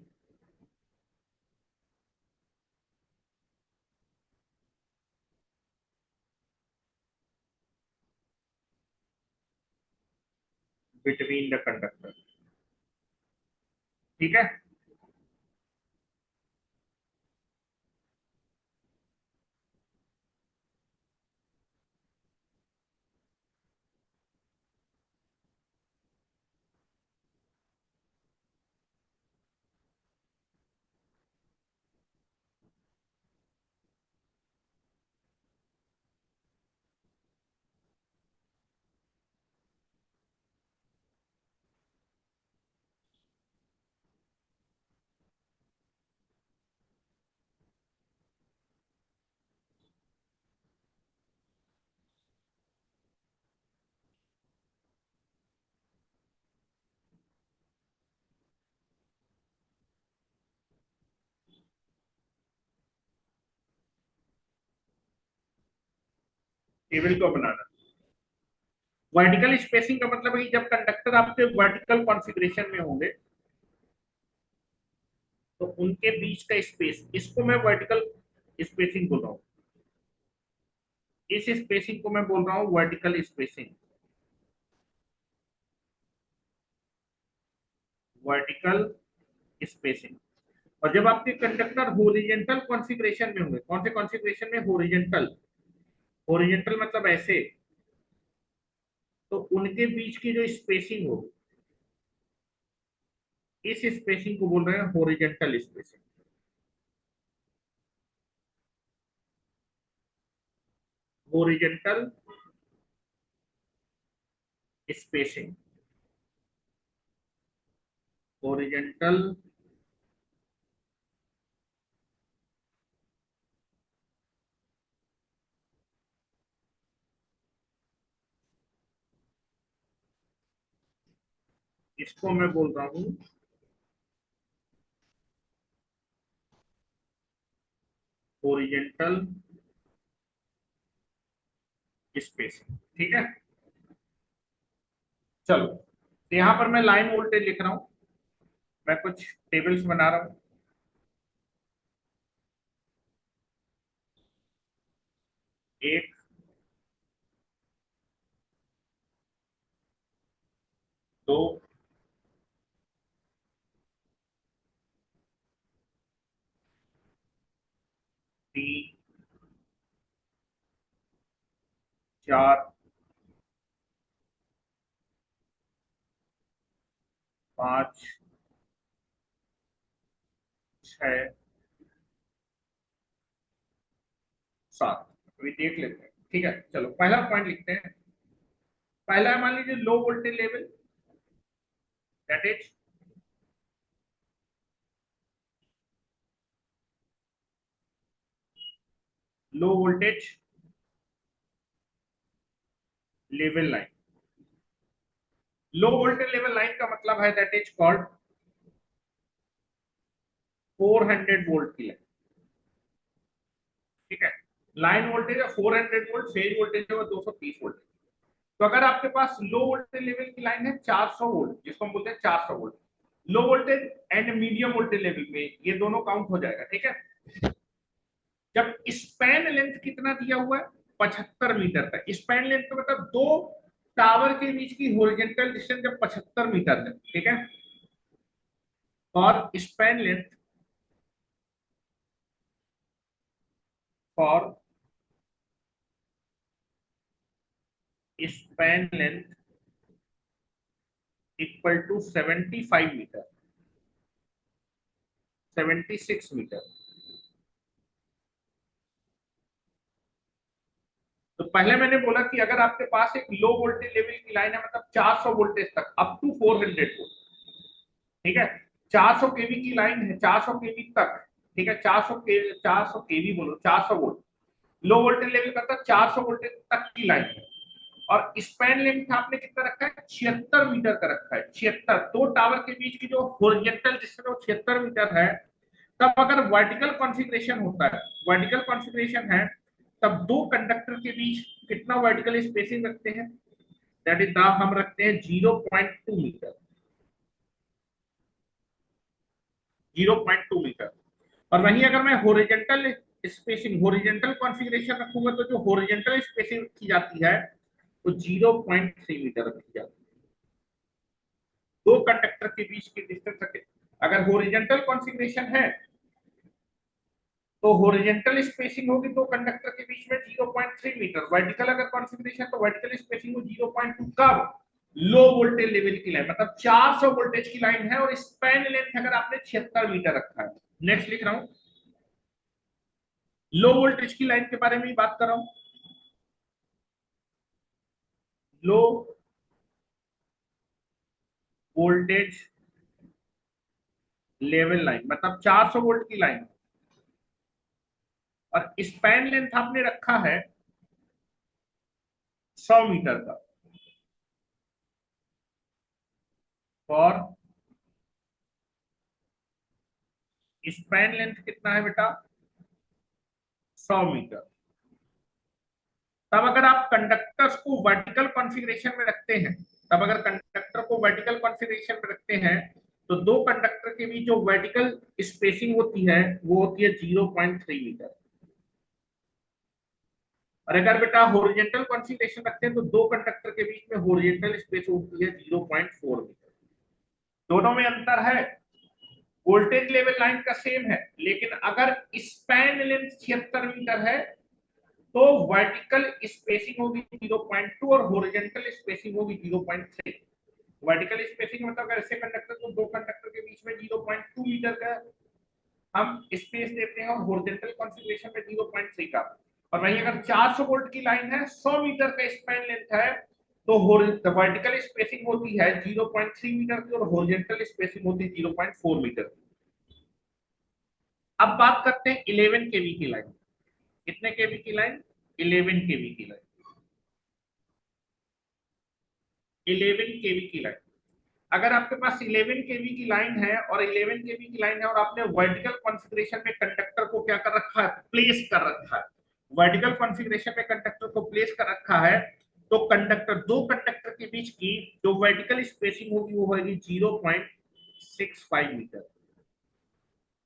Speaker 1: between the conductor. ठीक है, टेबल को बनाना। वर्टिकल स्पेसिंग का मतलब है कि जब कंडक्टर आपके वर्टिकल कॉन्फ़िगरेशन में होंगे तो उनके बीच का स्पेस, इसको मैं वर्टिकल स्पेसिंग बोल रहा हूँ। इस स्पेसिंग को मैं बोल रहा हूँ वर्टिकल स्पेसिंग। Vertical spacing. और जब आपके कंडक्टर हॉरिजॉन्टल कॉन्फ़िगरेशन में होंगे, कौन से कॉन्फ़िगरेशन में? हॉरिजॉन्टल। हॉरिजॉन्टल मतलब ऐसे, तो उनके बीच की जो स्पेसिंग हो, इस स्पेसिंग को बोल रहे हैं horizontal spacing. Horizontal spacing. Horizontal इसको मैं बोल रहा हूँ हॉरिजॉन्टल स्पेसिंग। ठीक है, चलो। तो यहां पर मैं लाइन वोल्टेज लिख रहा हूं, मैं कुछ टेबल्स बना रहा हूं। एक, दो, तीन, चार, पांच, छह, सात। अभी देख लेते हैं। ठीक है, चलो पहला पॉइंट लिखते हैं। पहला है, मान लीजिए लो voltage level, that is low voltage level line. Low voltage level line का मतलब है दैट इज कॉल्ड 400 वोल्ट की लाइन। ठीक है, लाइन वोल्टेज है 400 वोल्ट, फेज वोल्टेज है वो 230 वोल्ट। तो अगर आपके पास लो वोल्टेज लेवल की लाइन है 400 वोल्ट, जिसको हम बोलते हैं 400 volt, low voltage and medium voltage level में ये दोनों काउंट हो जाएगा। ठीक है, जब स्पैन लेंथ कितना दिया हुआ है? 75 मीटर का स्पैन लेंथ का मतलब दो टावर के बीच की हॉरिजॉन्टल डिस्टेंस जब 75 मीटर है। ठीक है, और span length for span length equal to 75 metre, 76 metre. तो पहले मैंने बोला कि अगर आपके पास एक लो वोल्टेज लेवल की लाइन है, मतलब 400 वोल्टेज तक अप टू 400 वोल्ट। ठीक है, 400 केवी की लाइन है, 400 केवी तक। ठीक है, 400 केवी बोलो, 400 वोल्ट लो वोल्टेज लेवल का था, 400 वोल्टेज तक की लाइन है। और स्पैन लेंथ आपने कितना रखा है? 76 मीटर का रखा है। 76, दो टावर के बीच की जो हॉरिजॉन्टल डिस्टेंस है वो 76 मीटर है। तब अगर वर्टिकल कॉन्फ़िगरेशन होता है, वर्टिकल कॉन्फ़िगरेशन है, तब दो कंडक्टर के बीच कितना वर्टिकल स्पेसिंग रखते हैं? दैट इज द हम रखते हैं 0.2 मीटर। 0.2 मीटर। और वहीं अगर मैं हॉरिजॉन्टल स्पेसिंग, हॉरिजॉन्टल कॉन्फ़िगरेशन रखूंगा तो जो हॉरिजॉन्टल स्पेसिंग रखी जाती है वो 0.3 मीटर रखी जाती है। दो कंडक्टर के बीच की डिस्टेंस रखे। अगर हॉरिजॉन्टल कॉन्फ़िगरेशन है तो हॉरिजॉन्टल स्पेसिंग होगी दो कंडक्टर के बीच में 0.3 मीटर। वर्टिकल अगर कॉन्फ़िगरेशन तो वर्टिकल स्पेसिंग हो 0.2। कब? लो वोल्टेज लेवल की लाइन, मतलब 400 वोल्टेज की लाइन है और स्पैन लेंथ अगर आपने 76 मीटर रखा है। नेक्स्ट लिख रहा हूं, लो वोल्टेज की लाइन के बारे में ही बात कर रहा हूं। लो वोल्टेज लेवल लाइन मतलब 400 वोल्ट की लाइन, और स्पैन लेंथ आपने रखा है 100 मीटर का। और स्पैन लेंथ कितना है बेटा? 100 मीटर। तब अगर आप कंडक्टर्स को वर्टिकल कॉन्फ़िगरेशन में रखते हैं, तब अगर कंडक्टर को वर्टिकल कॉन्फ़िगरेशन में रखते हैं तो दो कंडक्टर के बीच जो वर्टिकल स्पेसिंग होती है वो होती है 0.3 मीटर। और अगर बेटा हॉरिजॉन्टल कॉन्फ़िगरेशन रखते हैं तो दो कंडक्टर के बीच में हॉरिजॉन्टल स्पेस होती है 0.4 मीटर। दोनों में अंतर है, वोल्टेज लेवल लाइन का सेम है, लेकिन अगर स्पैन लेंथ 76 मीटर है तो वर्टिकल स्पेसिंग होगी 0.2 और हॉरिजॉन्टल स्पेसिंग होगी 0.3। वर्टिकल स्पेसिंग मतलब अगर ऐसे कंडक्टर को दो कंडक्टर के बीच में 0.2 मीटर का हम स्पेस देते हैं और हॉरिजॉन्टल कॉन्फ़िगरेशन में 0.3 का। और वहीं अगर 400 वोल्ट की लाइन है, 100 मीटर का स्पैन लेंथ है, तो वर्टिकल स्पेसिंग होती है 0.3 मीटर की और हॉरिजॉन्टल स्पेसिंग होती है 0.4 मीटर की। अब बात करते हैं 11 केवी की लाइन। कितने केवी की लाइन? 11 केवी की लाइन। 11 केवी की लाइन, अगर आपके पास 11 केवी की लाइन है और 11 केवी की लाइन है और आपने वर्टिकल कॉन्फ़िगरेशन में कंडक्टर को क्या कर रखा है? प्लेस कर रखा है। वर्टिकल कॉन्फ़िगरेशन में कंडक्टर को प्लेस कर रखा है तो कंडक्टर, दो कंडक्टर के बीच की जो वर्टिकल स्पेसिंग होगी वो होगी 0.65 मीटर।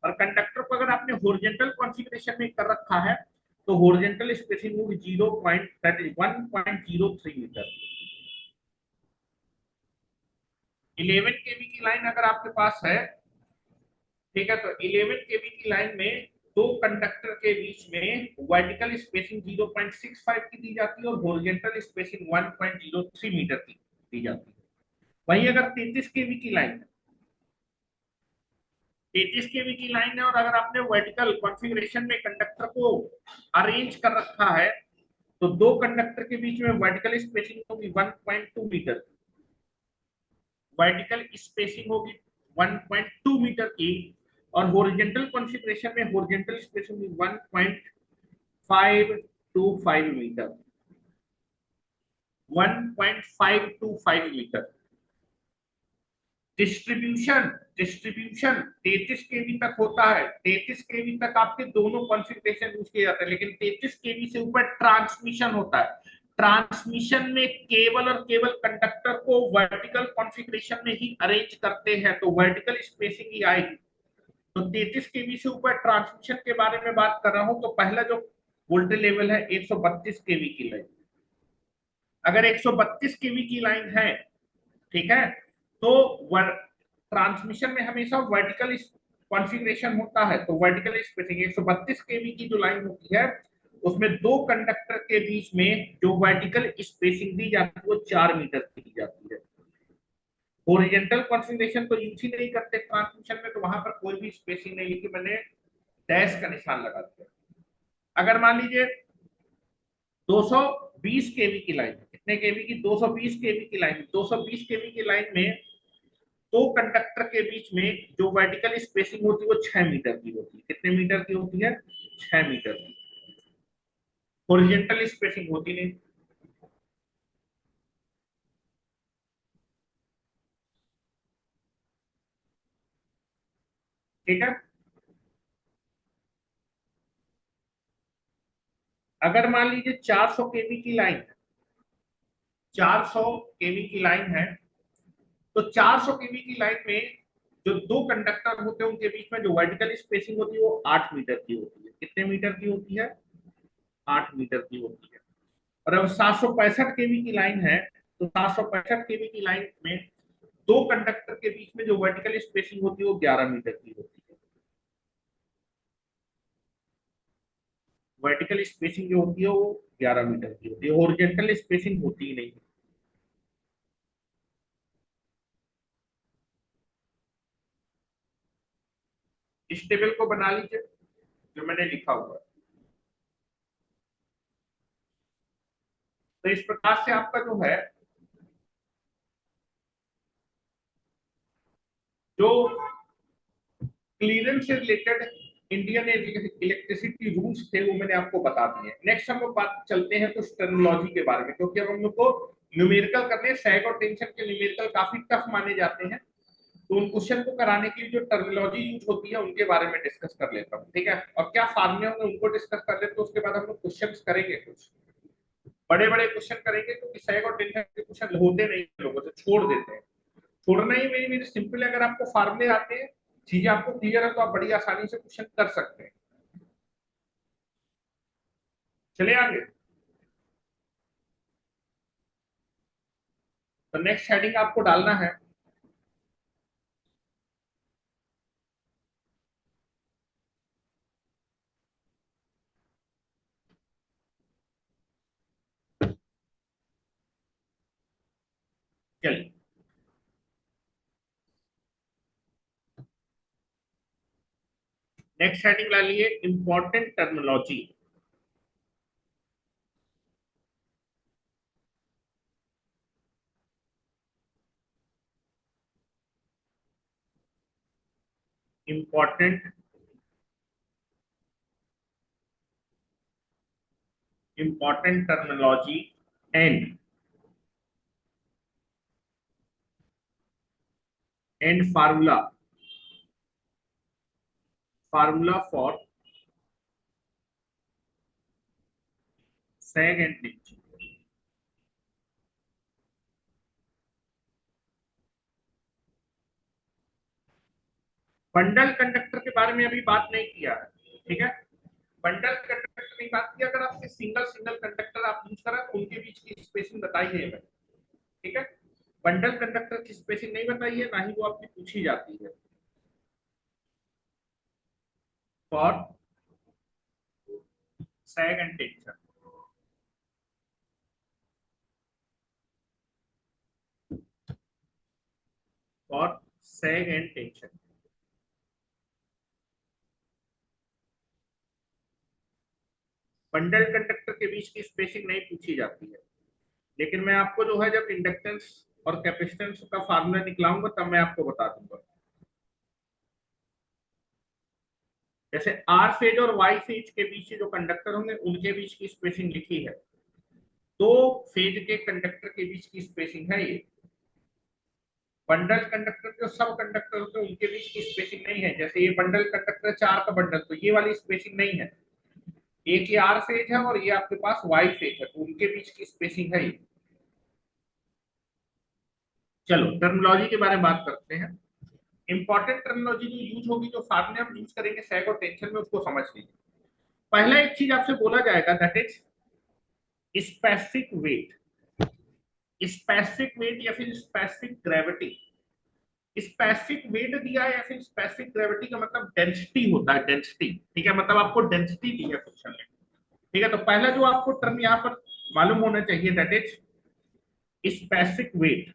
Speaker 1: और कंडक्टर को अगर आपने हॉरिजॉन्टल कॉन्फ़िगरेशन में कर रखा है तो हॉरिजॉन्टल स्पेसिंग होगी 1.03 मीटर। 11 केवी की लाइन अगर आपके पास है, ठीक है, तो 11 केवी की लाइन में दो कंडक्टर के बीच में वर्टिकल स्पेसिंग 0.65 की दी जाती है और हॉरिजॉन्टल स्पेसिंग 1.03 मीटर की दी जाती है। वहीं अगर 33 केवी की लाइन है, 33 केवी की लाइन है और अगर आपने वर्टिकल कॉन्फ़िगरेशन में कंडक्टर को अरेंज कर रखा है तो दो कंडक्टर के बीच में वर्टिकल स्पेसिंग होगी 1.2 मीटर, वर्टिकल स्पेसिंग होगी 1.2 मीटर की और हॉरिजॉन्टल कॉन्फ़िगरेशन में horizontal spacing 1.525 metre, 1.525 metre. Distribution distribution 33 kV तक होता है, 33 केवी तक आपके दोनों कॉन्फ़िगरेशन यूज किए जाते हैं, लेकिन 33 केवी से ऊपर ट्रांसमिशन होता है। ट्रांसमिशन में केवल और केवल कंडक्टर को वर्टिकल कॉन्फ़िगरेशन में ही अरेंज करते हैं तो वर्टिकल स्पेसिंग ही आएगी। तो 33 केवी से ऊपर ट्रांसमिशन के बारे में बात कर रहा हूं तो पहला जो वोल्टेज लेवल है 132 केवी की लाइन। अगर 132 केवी की लाइन है, ठीक है, तो ट्रांसमिशन में हमेशा वर्टिकल कॉन्फ़िगरेशन होता है तो वर्टिकल स्पेसिंग 132 केवी की जो लाइन होती है उसमें दो कंडक्टर के बीच में जो वर्टिकल स्पेसिंग दी जाती है वो 4 मीटर की दी जाती है। हॉरिजॉन्टल कॉन्फ़िगरेशन तो यूज ही नहीं करते ट्रांसमिशन में, तो वहां पर कोई भी स्पेसिंग नहीं है कि मैंने डैश का निशान लगा दिया। अगर मान लीजिए 220 केवी की लाइन, कितने केवी की? 220 केवी की लाइन, 220 केवी की लाइन में दो कंडक्टर के बीच में जो वर्टिकल स्पेसिंग होती है वो 6 मीटर की होती है। कितने मीटर की होती है? 6 मीटर की। हॉरिजॉन्टल स्पेसिंग होती नहीं। ठीक है, अगर मान लीजिए 400 केवी की लाइन, 400 केवी की लाइन है तो 400 केवी की लाइन में जो दो कंडक्टर होते हैं उनके बीच में जो वर्टिकल स्पेसिंग होती है वो 8 मीटर की होती है। कितने मीटर की होती है? 8 मीटर की होती है। और अब 765 केवी की लाइन है तो 765 केवी की लाइन में दो कंडक्टर के बीच में जो वर्टिकल स्पेसिंग होती है वो 11 मीटर की होती है। वर्टिकल स्पेसिंग जो होती है वो 11 मीटर की होती है, हॉरिजॉन्टल स्पेसिंग होती ही नहीं। इस टेबल को बना लीजिए जो मैंने लिखा हुआ है। तो इस प्रकार से आपका जो है, जो क्लीयरेंस से रिलेटेड इंडियन इलेक्ट्रिसिटी रूल्स थे वो मैंने आपको बता दिए। नेक्स्ट हम लोग बात चलते हैं कुछ टर्मिनोलॉजी के बारे में, क्योंकि अब हम लोग को न्यूमेरिकल करने, सैग और टेंशन के न्यूमेरिकल काफी टफ माने जाते हैं, तो उन क्वेश्चन को कराने के लिए जो टर्मिनोलॉजी यूज होती है उनके बारे में डिस्कस कर लेता हूँ। ठीक है, और क्या फार्मूले होंगे उनको डिस्कस कर लेते हैं, तो उसके बाद हम लोग क्वेश्चन करेंगे कुछ। बड़े बड़े क्वेश्चन करेंगे तो सैग और टेंशन के क्वेश्चन होते नहीं, लोगों से छोड़ देते हैं। छोड़ना ही मेरी मेरी सिंपल है, अगर आपको फार्मूले आते हैं, चीजें आपको क्लियर है, तो आप बड़ी आसानी से क्वेश्चन कर सकते हैं। चले आगे। तो नेक्स्ट हेडिंग आपको डालना है चलिए, नेक्स्ट हेडिंग ला लिए important terminology. Important important terminology and formula for sag and tension. Bundle conductor के बारे में अभी बात नहीं किया है, ठीक है। बंडल कंडक्टर की बात की, अगर आपसे सिंगल सिंगल कंडक्टर आप यूज करें तो उनके बीच की स्पेसिंग बताई है, ठीक है। बंडल कंडक्टर की स्पेसिंग नहीं बताई है, ना ही वो आपकी पूछी जाती है। For sag and tension, for sag and tension. Bundle conductor के बीच की स्पेसिंग नहीं पूछी जाती है, लेकिन मैं आपको जो है जब इंडक्टेंस और कैपेसिटेंस का फार्मूला निकलाऊंगा तब मैं आपको बता दूंगा। जैसे आर फेज और वाई फेज के बीच जो कंडक्टर होंगे उनके बीच की स्पेसिंग लिखी है, दो फेज के कंडक्टर के बीच की स्पेसिंग है ये। बंडल कंडक्टर जो सब कंडक्टर होते हैं उनके बीच की स्पेसिंग नहीं है, जैसे ये बंडल कंडक्टर चार का बंडल, तो ये वाली स्पेसिंग नहीं है। एक ये आर फेज है और ये आपके पास वाई फेज है, तो उनके बीच की स्पेसिंग है ये। चलो टर्मिनोलॉजी के बारे में बात करते हैं। इंपॉर्टेंट टर्मिनोलॉजी जो यूज होगी, जो फार्मूले हम यूज करेंगे सैग और टेंशन में, उसको समझ लीजिए। पहला एक चीज आपसे बोला जाएगा, that is specific weight. Specific weight या फिर स्पेसिफिक ग्रेविटी। स्पेसिफिक वेट दिया है या फिर स्पेसिफिक ग्रेविटी का मतलब डेंसिटी होता है, डेंसिटी, ठीक है। मतलब आपको डेंसिटी दी है क्वेश्चन में, ठीक है। तो पहला जो आपको टर्म यहाँ पर मालूम होना चाहिए, that is specific weight.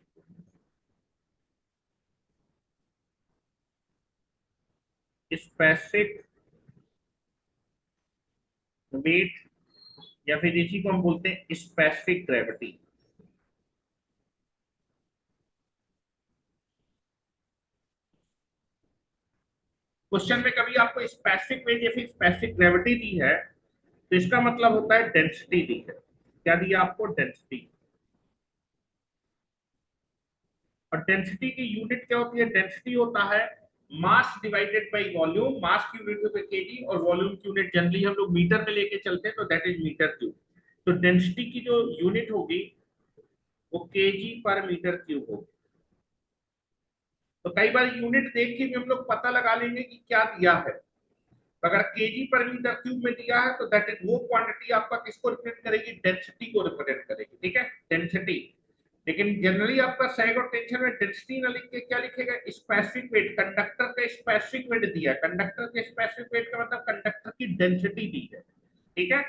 Speaker 1: Specific weight या फिर इसी को हम बोलते हैं स्पेसिफिक ग्रेविटी। क्वेश्चन में कभी आपको स्पेसिफिक वेट या फिर स्पेसिफिक ग्रेविटी दी है तो इसका मतलब होता है डेंसिटी दी है। क्या दिया आपको? डेंसिटी। और डेंसिटी की यूनिट क्या होती है? डेंसिटी होता है मास डिवाइडेड बाय वॉल्यूम। मास की यूनिट होती है केजी और वॉल्यूम की यूनिट जनरली हम लोग मीटर में लेके चलते हैं, तो दैट इज मीटर क्यूब। तो डेंसिटी की जो यूनिट होगी वो केजी पर मीटर क्यूब होगी। तो कई बार यूनिट देख के भी हम लोग पता लगा लेंगे कि क्या दिया है। तो अगर केजी पर मीटर क्यूब में दिया है तो दैट इज वो क्वांटिटी आपका किसको रिप्रेजेंट करेगी? डेंसिटी को रिप्रेजेंट करेगी, ठीक है, डेंसिटी। लेकिन जनरली आपका सैग और टेंशन में डेंसिटी ना लिख के क्या लिखेगा? Specific weight. कंडक्टर का स्पेसिफिक वेट दिया है, कंडक्टर के स्पेसिफिक वेट का मतलब कंडक्टर की डेंसिटी दी है, ठीक है।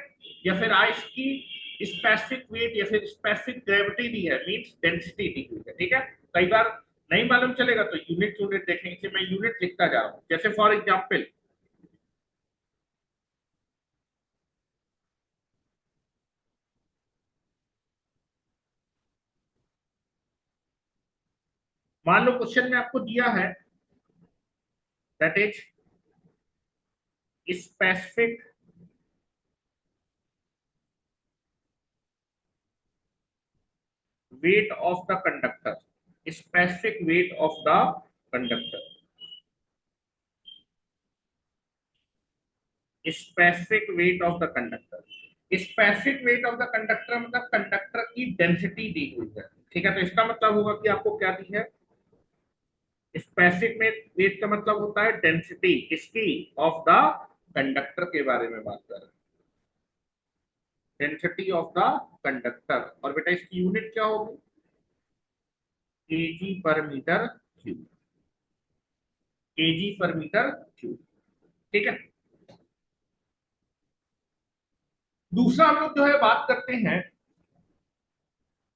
Speaker 1: या फिर आइस की स्पेसिफिक वेट या फिर स्पेसिफिक ग्रेविटी दी है, मींस डेंसिटी दी हुई है, ठीक है। कई बार नहीं मालूम चलेगा तो यूनिट यूनिट देखेंगे। मैं यूनिट लिखता जा रहा हूँ, जैसे फॉर एग्जाम्पल मान लो क्वेश्चन में आपको दिया है that is specific weight of the conductor, specific weight of the conductor, specific weight of the conductor। Specific weight of the conductor मतलब कंडक्टर की डेंसिटी दी हुई है, ठीक है। तो इसका मतलब होगा कि आपको क्या दी है, स्पेसिफिक वेट का मतलब होता है डेंसिटी किसकी, ऑफ द कंडक्टर के बारे में बात कर रहे हैं, डेंसिटी ऑफ द कंडक्टर। और बेटा इसकी यूनिट क्या होगी, KG per metre cube, KG per metre cube, ठीक है। दूसरा हम लोग जो है बात करते हैं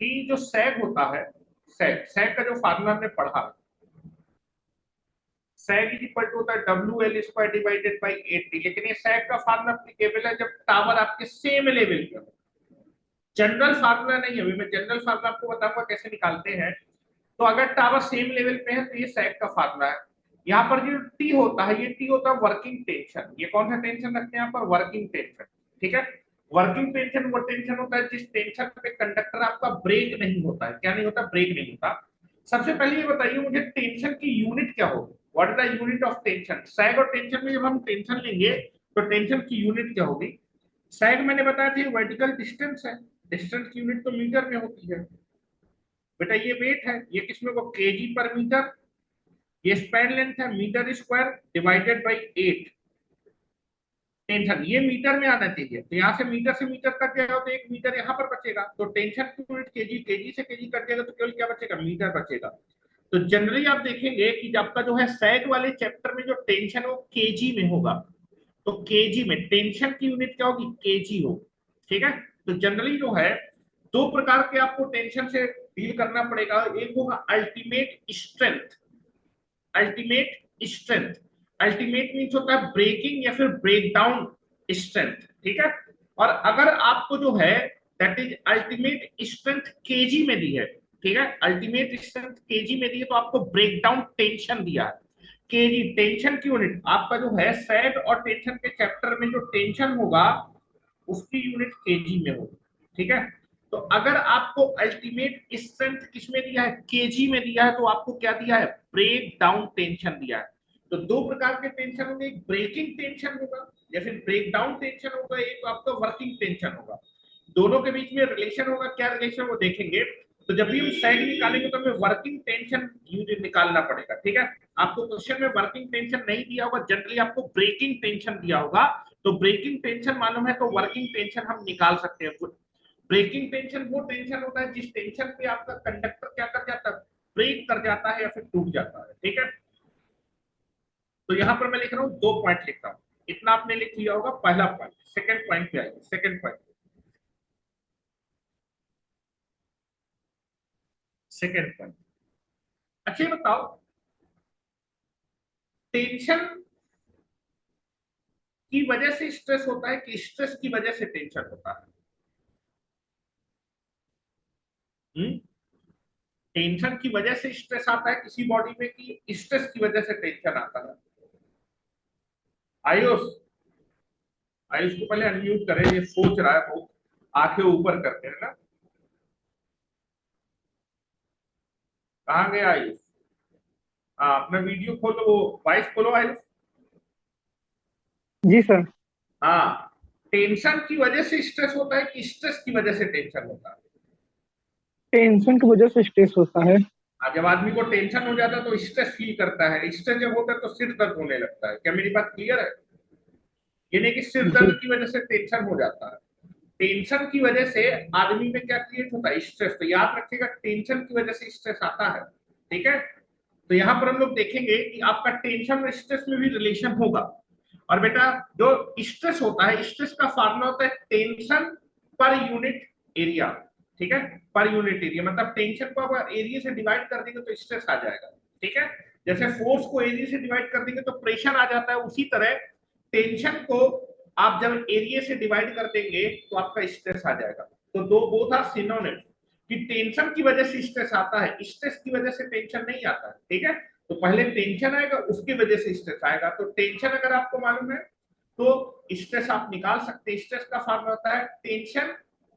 Speaker 1: कि जो सैग होता है, सैग सैग का जो फार्मूला हमने पढ़ा, सैग इज इक्वल टू होता है W L square divided by 80, लेकिन ये सैग का फार्मूला एप्लीकेबल है जब टावर आपके सेम लेवल पे हो, जनरल फार्मूला नहीं है। अभी मैं जनरल फार्मूला आपको बताऊंगा कैसे निकालते हैं। तो अगर टावर सेम लेवल पे है तो ये सैग का फार्मूला है। यहाँ पर जो टी होता है, ये टी होता है वर्किंग टेंशन। ये कौन सा टेंशन रखते हैं यहाँ पर, वर्किंग टेंशन, ठीक है। वर्किंग टेंशन वो टेंशन होता है जिस टेंशन पे कंडक्टर आपका ब्रेक नहीं होता है, क्या नहीं होता, ब्रेक नहीं होता। सबसे पहले ये बताइए मुझे टेंशन की यूनिट क्या होगी, what is the unit of tension. Sag और टेंशन में जब हम टेंशन लेंगे तो टेंशन की यूनिट क्या होगी। सैग मैंने बताया था वर्टिकल डिस्टेंस है, डिस्टेंस की यूनिट तो मीटर में होती है। बेटा ये वेट है, ये किसमें को, केजी पर मीटर। ये स्पैन लेंथ है metre square divided by 8। Tension ये मीटर में आना चाहिए, तो यहाँ से मीटर कट जाएगा तो 1 मीटर यहाँ पर बचेगा। तो टेंशन की यूनिट केजी, केजी से केजी कट जाएगा तो केवल क्या बचेगा, मीटर बचेगा। तो जनरली आप देखेंगे कि आपका जो है सैग वाले चैप्टर में जो टेंशन वो केजी में होगा, तो केजी में टेंशन की यूनिट क्या होगी, केजी होगी, ठीक है। तो जनरली जो है दो प्रकार के आपको टेंशन से डील करना पड़ेगा। एक होगा ultimate strength, ultimate strength, ultimate means होता है ब्रेकिंग या फिर ब्रेक डाउन स्ट्रेंथ, ठीक है। और अगर आपको जो है that is ultimate strength KG में दी है, ठीक है, अल्टीमेट स्ट्रेंथ केजी में दी है, तो आपको ब्रेक डाउन टेंशन दिया है केजी। टेंशन की यूनिट आपका जो है सैग और टेंशन के चैप्टर में जो टेंशन होगा उसकी यूनिट केजी में होगी, ठीक है। तो अगर आपको अल्टीमेट स्ट्रेंथ किसमें दिया है, केजी में दिया है, तो आपको क्या दिया है, ब्रेक डाउन टेंशन दिया है। तो दो प्रकार के टेंशन होंगे, एक ब्रेकिंग टेंशन होगा या फिर ब्रेक डाउन टेंशन होगा, एक आपका वर्किंग टेंशन होगा। दोनों के बीच में रिलेशन होगा, क्या रिलेशन वो देखेंगे। तो जब भी हम सैग निकालेंगे तो हमें वर्किंग टेंशन यूनिट निकालना पड़ेगा, ठीक है। आपको क्वेश्चन में वर्किंग टेंशन नहीं दिया होगा, जनरली आपको ब्रेकिंग टेंशन दिया होगा। तो ब्रेकिंग टेंशन मालूम है तो वर्किंग टेंशन हम निकाल सकते हैं। ब्रेकिंग टेंशन वो टेंशन होता है जिस टेंशन पे आपका कंडक्टर क्या कर जाता है, ब्रेक कर जाता है या फिर टूट जाता है, ठीक है। तो यहां पर मैं लिख रहा हूं, 2 पॉइंट लिख रहा हूं, इतना आपने लिख लिया होगा पहला पॉइंट। सेकंड पॉइंट पे आइए, सेकंड पॉइंट, सेकंड पॉइंट। अच्छा ये बताओ, टेंशन की वजह से स्ट्रेस होता है कि स्ट्रेस की वजह से टेंशन होता है। टेंशन की वजह से स्ट्रेस आता है किसी बॉडी में कि स्ट्रेस की वजह से टेंशन आता है। आयुष, आयुष को पहले अनम्यूट करें, ये सोच रहा है बहुत, आंखें ऊपर करते हैं ना। कहाँ गया आयुष, हाँ अपना वीडियो खोलो, वो वॉइस खोलो आयुष।
Speaker 2: जी सर।
Speaker 1: हाँ, टेंशन की वजह से स्ट्रेस होता है कि स्ट्रेस की वजह से टेंशन होता है।
Speaker 2: टेंशन की वजह से स्ट्रेस होता है।
Speaker 1: जब आदमी को टेंशन हो जाता है तो स्ट्रेस फील करता है, स्ट्रेस जब होता है तो सिर दर्द होने लगता है। क्या मेरी बात क्लियर है, ये नहीं कि सिर
Speaker 2: जी।
Speaker 1: दर्द की वजह से टेंशन हो जाता है। टेंशन की वजह से आदमी में क्या क्रिएट होता है, स्ट्रेस। तो याद रखिएगा टेंशन की वजह से स्ट्रेस आता है, ठीक है। तो यहाँ पर हम लोग देखेंगे कि आपका टेंशन और स्ट्रेस में भी रिलेशन होगा। और बेटा जो स्ट्रेस होता है, स्ट्रेस का फार्मूला होता है टेंशन पर यूनिट एरिया, ठीक है। पर यूनिट एरिया मतलब टेंशन को अगर एरिया से डिवाइड कर देंगे तो स्ट्रेस आ जाएगा, ठीक है। जैसे फोर्स को एरिया से डिवाइड कर देंगे तो प्रेशर आ जाता है, उसी तरह टेंशन को आप जब एरिया से डिवाइड कर देंगे तो आपका स्ट्रेस आ जाएगा। तो दो बोथ आर सिनोनिम, कि टेंशन की वजह से स्ट्रेस आता है, स्ट्रेस की वजह से टेंशन नहीं आता है, ठीक है। तो पहले टेंशन आएगा उसकी वजह से स्ट्रेस आएगा। तो टेंशन अगर आपको मालूम है तो स्ट्रेस आप निकाल सकते हैं। स्ट्रेस का फॉर्मूला होता है टेंशन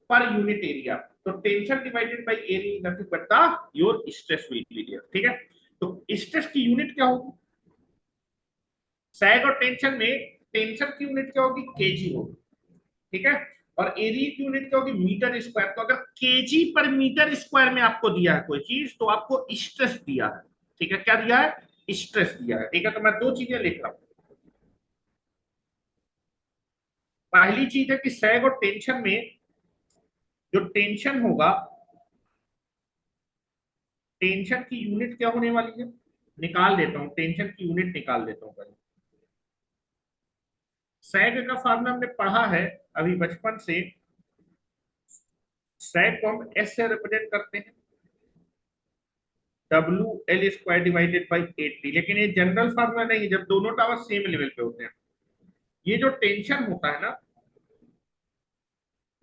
Speaker 1: पर यूनिट एरिया। तो tension divided by area nothing but the your stress will be there, ठीक है। तो स्ट्रेस की यूनिट क्या होगी, सैग और टेंशन में टेंशन की यूनिट क्या होगी, केजी होगी, ठीक है। और एरिया की यूनिट क्या होगी, मीटर स्क्वायर। तो अगर केजी पर मीटर स्क्वायर में आपको दिया है कोई चीज, तो आपको स्ट्रेस दिया है। ठीक है, क्या दिया है, स्ट्रेस दिया है। ठीक है, तो मैं दो चीजें लिख रहा हूं। पहली चीज है कि सैग और टेंशन में जो टेंशन होगा, टेंशन की यूनिट क्या होने वाली है, निकाल देता हूं, टेंशन की यूनिट निकाल देता हूं पहले। सैग का फार्मूला हमने पढ़ा है अभी बचपन से। सैग को हम एस से रिप्रेजेंट करते हैं, W L square divided by 80। लेकिन ये जनरल फार्मूला नहीं है जब दोनों टावर सेम लेवल पे होते हैं। ये जो टेंशन होता है ना,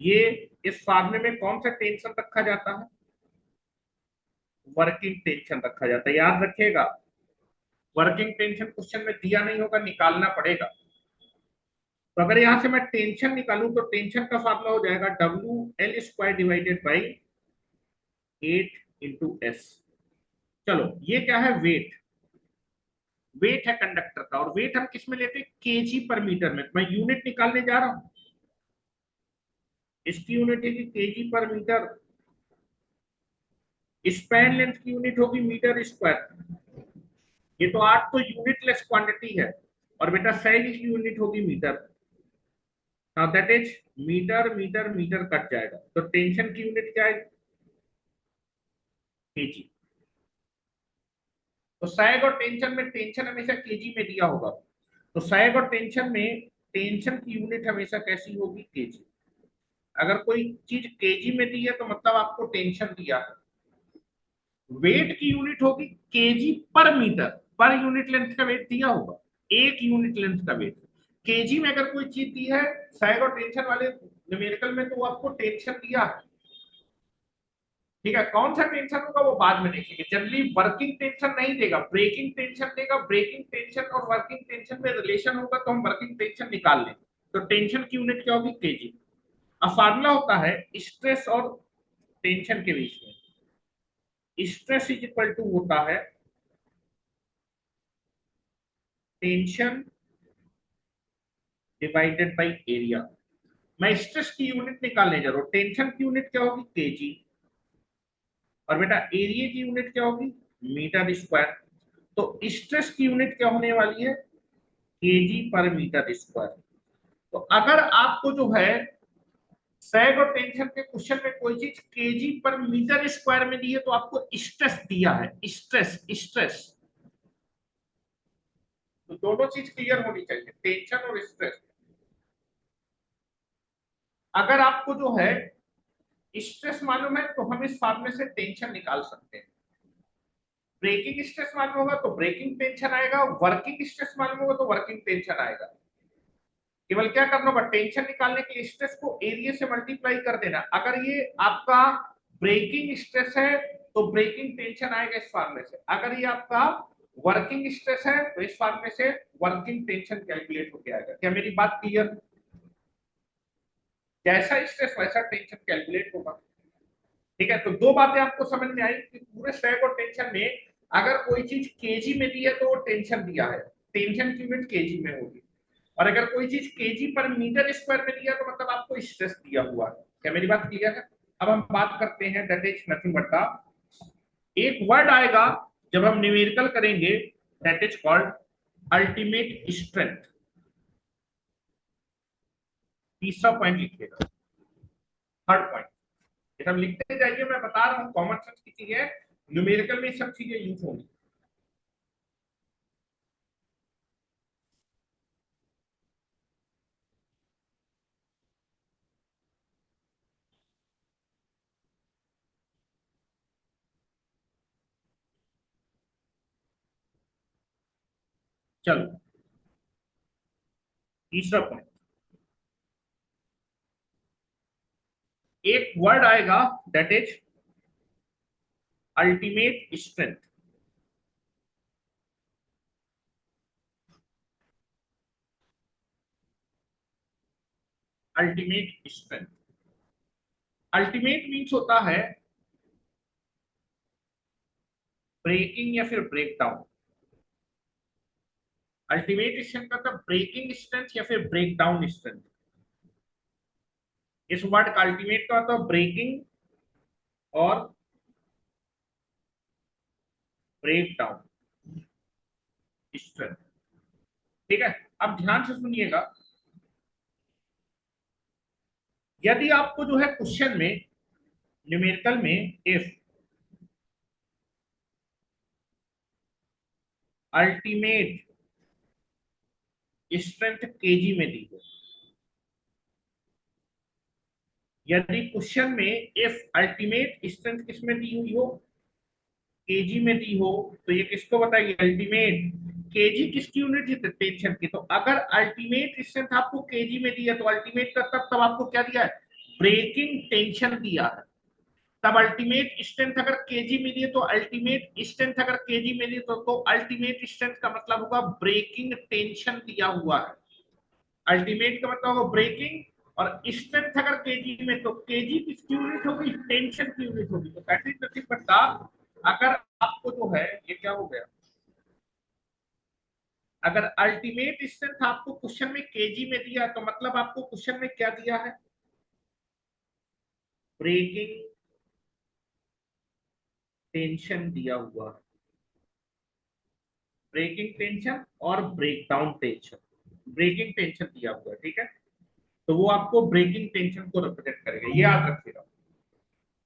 Speaker 1: ये इस फार्मूले में कौन सा टेंशन रखा जाता है, वर्किंग टेंशन रखा जाता है। याद रखिएगा, वर्किंग टेंशन क्वेश्चन में दिया नहीं होगा, निकालना पड़ेगा। तो अगर यहां से मैं टेंशन निकालूं तो टेंशन का फार्मूला हो जाएगा W L square divided by 8 × S। चलो, ये क्या है, वेट। वेट है कंडक्टर का, और वेट हम किस में लेते हैं, केजी पर मीटर में। मैं यूनिट निकालने जा रहा हूं, इसकी यूनिट है कि KG per metre. Span length की यूनिट होगी मीटर स्क्वायर। ये तो 8 तो यूनिटलेस क्वांटिटी है, और बेटा सैग की यूनिट होगी metre. Now that is metre metre metre cut जाएगा, तो टेंशन की यूनिट क्या है, केजी। तो सैग और टेंशन में टेंशन हमेशा केजी में दिया होगा, तो सैग और टेंशन में टेंशन की यूनिट हमेशा कैसी होगी, केजी। अगर कोई चीज केजी में दी है तो मतलब आपको टेंशन दिया है। वेट की यूनिट होगी KG per metre, per unit length का वेट दिया होगा, एक यूनिट लेंथ का वेट। केजी में अगर कोई चीज दी है सैग और टेंशन वाले न्यूमेरिकल में, तो वो आपको टेंशन दिया है। ठीक है, कौन सा टेंशन होगा वो बाद में देखेंगे। जनरली वर्किंग टेंशन नहीं देगा, ब्रेकिंग टेंशन देगा। ब्रेकिंग टेंशन और वर्किंग टेंशन में रिलेशन होगा तो हम वर्किंग टेंशन निकाल लें। तो टेंशन की यूनिट क्या होगी, केजी। अब फार्मूला होता है स्ट्रेस और टेंशन के बीच में, स्ट्रेस इज इक्वल टू होता है टेंशन डिवाइडेड बाई एरिया। मैं स्ट्रेस की यूनिट निकालने जा रहा हूं, टेंशन की यूनिट क्या होगी, केजी। और बेटा एरिया की यूनिट क्या होगी, मीटर स्क्वायर। तो स्ट्रेस की यूनिट क्या होने वाली है, केजी पर मीटर स्क्वायर। तो अगर आपको जो है सैग और टेंशन के क्वेश्चन में कोई चीज केजी पर मीटर स्क्वायर में दी है, तो आपको स्ट्रेस दिया है, स्ट्रेस स्ट्रेस। तो दोनों चीज क्लियर होनी चाहिए, टेंशन और स्ट्रेस। अगर आपको जो है स्ट्रेस मालूम है तो हम इस फॉर्मूले से टेंशन निकाल सकते हैं। ब्रेकिंग स्ट्रेस मालूम होगा तो ब्रेकिंग टेंशन आएगा, वर्किंग स्ट्रेस मालूम होगा तो वर्किंग टेंशन आएगा। केवल क्या करना होगा, टेंशन निकालने के लिए स्ट्रेस को एरिया से मल्टीप्लाई कर देना। अगर ये आपका ब्रेकिंग स्ट्रेस है तो ब्रेकिंग टेंशन आएगा इस फॉर्मूले से। अगर ये आपका वर्किंग स्ट्रेस है तो इस फॉर्मूले से वर्किंग टेंशन कैलकुलेट होकर आएगा। क्या मेरी बात क्लियर, जैसा स्ट्रेस वैसा टेंशन कैलकुलेट होगा। ठीक है, तो दो बातें आपको समझ में आई कि पूरे सैग और टेंशन में अगर कोई चीज केजी में दी है तो वो टेंशन दिया है, टेंशन की यूनिट केजी में होगी। और अगर कोई चीज केजी पर मीटर स्क्वायर में दिया तो मतलब आपको स्ट्रेस दिया हुआ है। क्या मेरी बात क्लियर है। अब हम बात करते हैं that is nothing but the, एक वर्ड आएगा जब हम न्यूमेरिकल करेंगे, that is called ultimate strength. तीसरा पॉइंट लिखिएगा, थर्ड पॉइंट। ये सब लिखते जाइए, मैं बता रहा हूँ कॉमन सेंस की चीज है, न्यूमेरिकल में सब चीजें यूज होंगी। चलो, तीसरा पॉइंट, एक वर्ड आएगा that is ultimate strength. Ultimate strength, ultimate means होता है ब्रेकिंग या फिर ब्रेक डाउन। अल्टीमेट स्ट्रेंथ का मतलब ब्रेकिंग स्ट्रेंथ या फिर ब्रेक डाउन स्ट्रेंथ। इस वर्ड का अल्टीमेट का मतलब ब्रेकिंग और ब्रेक डाउन स्ट्रेंथ। ठीक है, अब ध्यान से सुनिएगा। यदि आपको जो है क्वेश्चन में न्यूमेरिकल में इफ अल्टीमेट स्ट्रेंथ केजी में दी हो, यदि क्वेश्चन में इफ अल्टीमेट स्ट्रेंथ किसमें दी हुई हो, केजी में दी हो, तो ये किसको बताइए, अल्टीमेट। केजी किसकी यूनिट है, टेंशन की। तो अगर अल्टीमेट स्ट्रेंथ आपको केजी में दिया तो अल्टीमेट का तब आपको क्या दिया है, ब्रेकिंग टेंशन दिया है। तब अल्टीमेट स्ट्रेंथ अगर केजी में दी तो अल्टीमेट स्ट्रेंथ अगर केजी में दी तो अल्टीमेट स्ट्रेंथ का मतलब होगा ब्रेकिंग टेंशन दिया हुआ है। अल्टीमेट का मतलब होगा ब्रेकिंग, और स्ट्रेंथ अगर केजी में तो केजी किसकी यूनिट होगी, टेंशन की यूनिट होगी। तो that is nothing but the, अगर आपको जो है ये क्या हो गया, अगर अल्टीमेट स्ट्रेंथ आपको क्वेश्चन में केजी में दिया तो मतलब आपको क्वेश्चन में क्या दिया है, ब्रेकिंग टेंशन दिया हुआ है। ब्रेकिंग टेंशन और ब्रेकडाउन टेंशन, ब्रेकिंग टेंशन दिया हुआ है। ठीक है, तो वो आपको ब्रेकिंग टेंशन को रिप्रेजेंट करेगा, ये याद रखिएगा।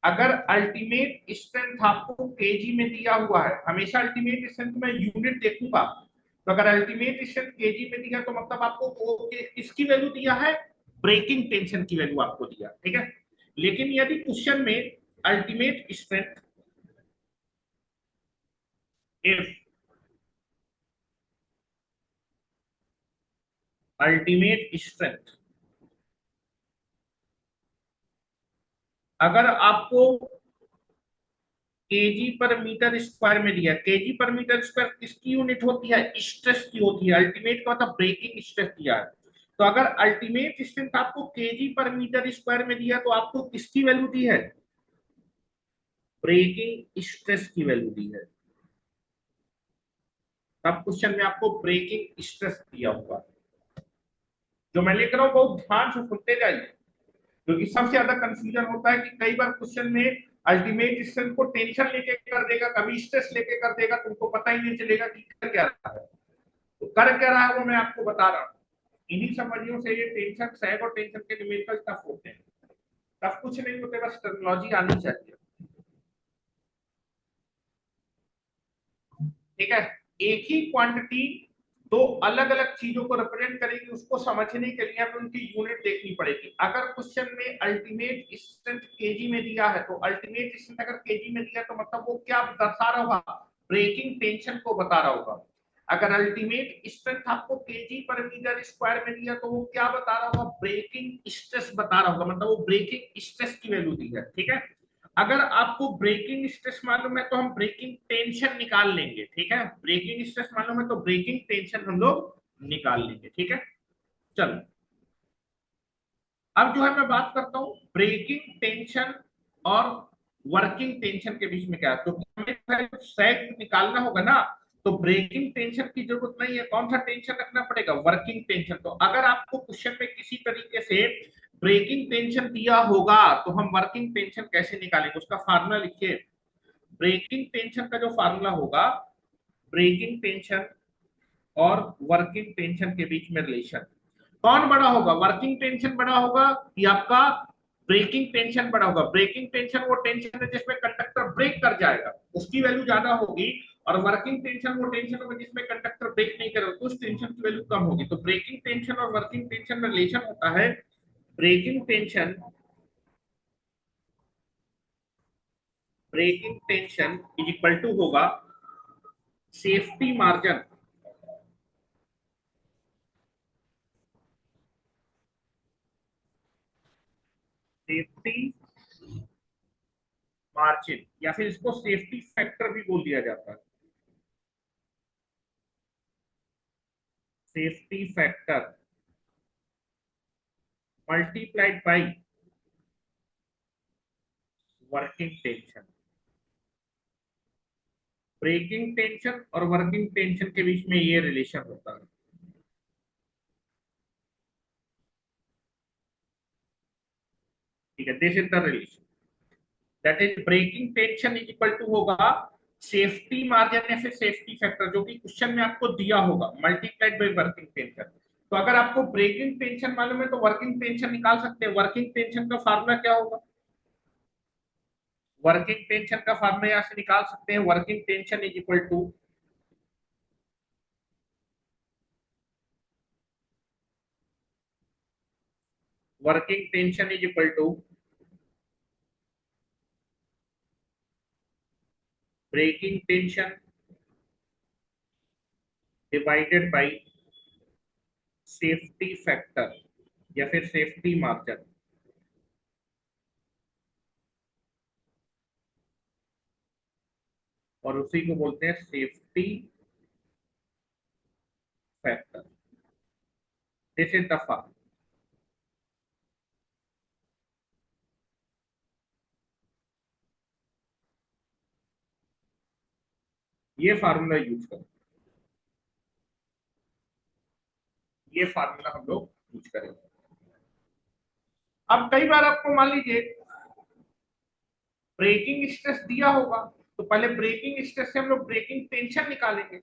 Speaker 1: अगर अल्टीमेट स्ट्रेंथ आपको केजी में दिया हुआ है, हमेशा अल्टीमेट स्ट्रेंथ में यूनिट देखूंगा, तो अगर अल्टीमेट स्ट्रेंथ केजी में दिया तो मतलब आपको किसकी वैल्यू दिया है, ब्रेकिंग टेंशन की वैल्यू आपको दिया। ठीक है, लेकिन यदि क्वेश्चन में ultimate strength if ultimate strength, अगर आपको केजी पर मीटर स्क्वायर में दिया, केजी पर मीटर स्क्वायर किसकी यूनिट होती है, स्ट्रेस की होती है। अल्टीमेट का मतलब ब्रेकिंग स्ट्रेस दिया है, तो अगर अल्टीमेट स्ट्रेंथ आपको केजी पर मीटर स्क्वायर में दिया तो आपको किसकी वैल्यू दी है, ब्रेकिंग स्ट्रेस की वैल्यू दी है। तब क्वेश्चन में आपको ब्रेकिंग स्ट्रेस दिया हुआ है। जो मैं लिख रहा हूं बहुत ध्यान से सुनते जाइए, क्योंकि सबसे ज्यादा कंफ्यूजन होता है कि कई बार क्वेश्चन में अल्टीमेट स्ट्रेंथ को टेंशन लेके कर देगा, कभी स्ट्रेस लेके कर देगा, तुमको पता ही नहीं चलेगा कि कर क्या रहा है। तो कर क्या रहा है वो मैं आपको बता रहा हूँ। इन्हीं सब वजहों से ये टेंशन सैग और टेंशन के न्यूमेरिकल टफ होते हैं। टफ कुछ नहीं होते, बस टर्मिनोलॉजी आनी चाहिए। ठीक है, एक ही क्वांटिटी दो अलग अलग चीजों को रिप्रेजेंट करेगी, उसको समझने के लिए हमें उनकी यूनिट देखनी पड़ेगी। अगर क्वेश्चन में अल्टीमेट स्ट्रेंथ केजी में दिया है तो अल्टीमेट स्ट्रेंथ अगर केजी में दिया तो मतलब वो क्या दर्शा रहा होगा, ब्रेकिंग टेंशन को बता रहा होगा। अगर अल्टीमेट स्ट्रेंथ आपको केजी पर मीटर स्क्वायर में दिया तो वो क्या बता रहा होगा, ब्रेकिंग स्ट्रेस बता रहा होगा, मतलब वो ब्रेकिंग स्ट्रेस की वैल्यू दी है। ठीक है, अगर आपको ब्रेकिंग स्ट्रेस मालूम है तो हम ब्रेकिंग टेंशन निकाल लेंगे। ठीक है, ब्रेकिंग स्ट्रेस मालूम है तो ब्रेकिंग टेंशन हम लोग निकाल लेंगे। ठीक है, चलो अब जो है मैं बात करता हूं ब्रेकिंग टेंशन और वर्किंग टेंशन के बीच में क्या है। तो हमें सैग निकालना होगा ना, तो ब्रेकिंग टेंशन की जरूरत नहीं है, कौन सा टेंशन रखना पड़ेगा, वर्किंग टेंशन। तो अगर आपको क्वेश्चन में किसी तरीके से ब्रेकिंग टेंशन दिया होगा तो हम वर्किंग टेंशन कैसे निकालेंगे, उसका फार्मूला लिखिए। ब्रेकिंग टेंशन का जो फार्मूला होगा, ब्रेकिंग टेंशन और वर्किंग टेंशन के बीच में रिलेशन, कौन बड़ा होगा, वर्किंग टेंशन बड़ा होगा कि आपका ब्रेकिंग टेंशन बड़ा होगा। ब्रेकिंग टेंशन वो टेंशन है जिसमें कंडक्टर ब्रेक कर जाएगा, उसकी वैल्यू ज्यादा होगी, और वर्किंग टेंशन वो टेंशन होगा जिसमें कंडक्टर ब्रेक नहीं करेगा, तो उस टेंशन की वैल्यू कम होगी। तो ब्रेकिंग टेंशन और वर्किंग टेंशन में रिलेशन होता है, breaking tension is equal to होगा सेफ्टी मार्जिन, सेफ्टी मार्जिन या फिर इसको सेफ्टी फैक्टर भी बोल दिया जाता है, safety factor multiplied by working tension. Breaking tension और वर्किंग टेंशन के बीच में ये रिलेशन होता है। ठीक है, this is the relation, that is breaking tension is equal to होगा सेफ्टी मार्जिन या फिर सेफ्टी फैक्टर, जो कि क्वेश्चन में आपको दिया होगा, मल्टीप्लाइड बाय वर्किंग टेंशन। तो अगर आपको ब्रेकिंग टेंशन मालूम है तो वर्किंग टेंशन निकाल सकते हैं। वर्किंग टेंशन का फार्मूला क्या होगा? वर्किंग टेंशन का फार्मूला यहां से निकाल सकते हैं, working tension is equal to working tension is equal to breaking tension divided by safety factor या फिर सेफ्टी मार्जिन, और उसी को बोलते हैं safety factor. This is the formula. ये फार्मूला यूज करो, ये फार्मूला हम लोग यूज करेंगे। अब कई बार आपको मान लीजिए ब्रेकिंग स्ट्रेस दिया होगा, तो पहले ब्रेकिंग स्ट्रेस से हम लोग ब्रेकिंग टेंशन निकालेंगे,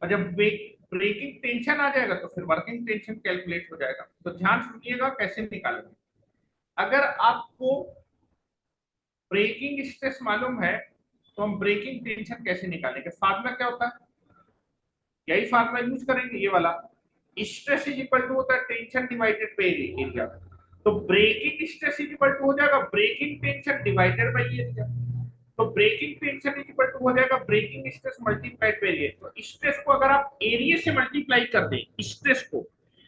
Speaker 1: और जब ब्रेकिंग टेंशन आ जाएगा तो फिर वर्किंग टेंशन कैलकुलेट हो जाएगा। तो ध्यान सुनिएगा कैसे निकालेंगे। अगर आपको ब्रेकिंग स्ट्रेस मालूम है तो हम ब्रेकिंग टेंशन कैसे निकालेंगे? फार्मूला क्या होता है? यही फार्मूला यूज करेंगे, ये वाला। स्ट्रेस इज इक्वल टू होता है टेंशन डिवाइडेड बाय एरिया। तो breaking stress is equal to हो जाएगा breaking tension divided by area. तो breaking tension is equal to हो जाएगा breaking stress multiplied by area. तो स्ट्रेस को अगर आप एरिया से मल्टीप्लाई कर दें, स्ट्रेस को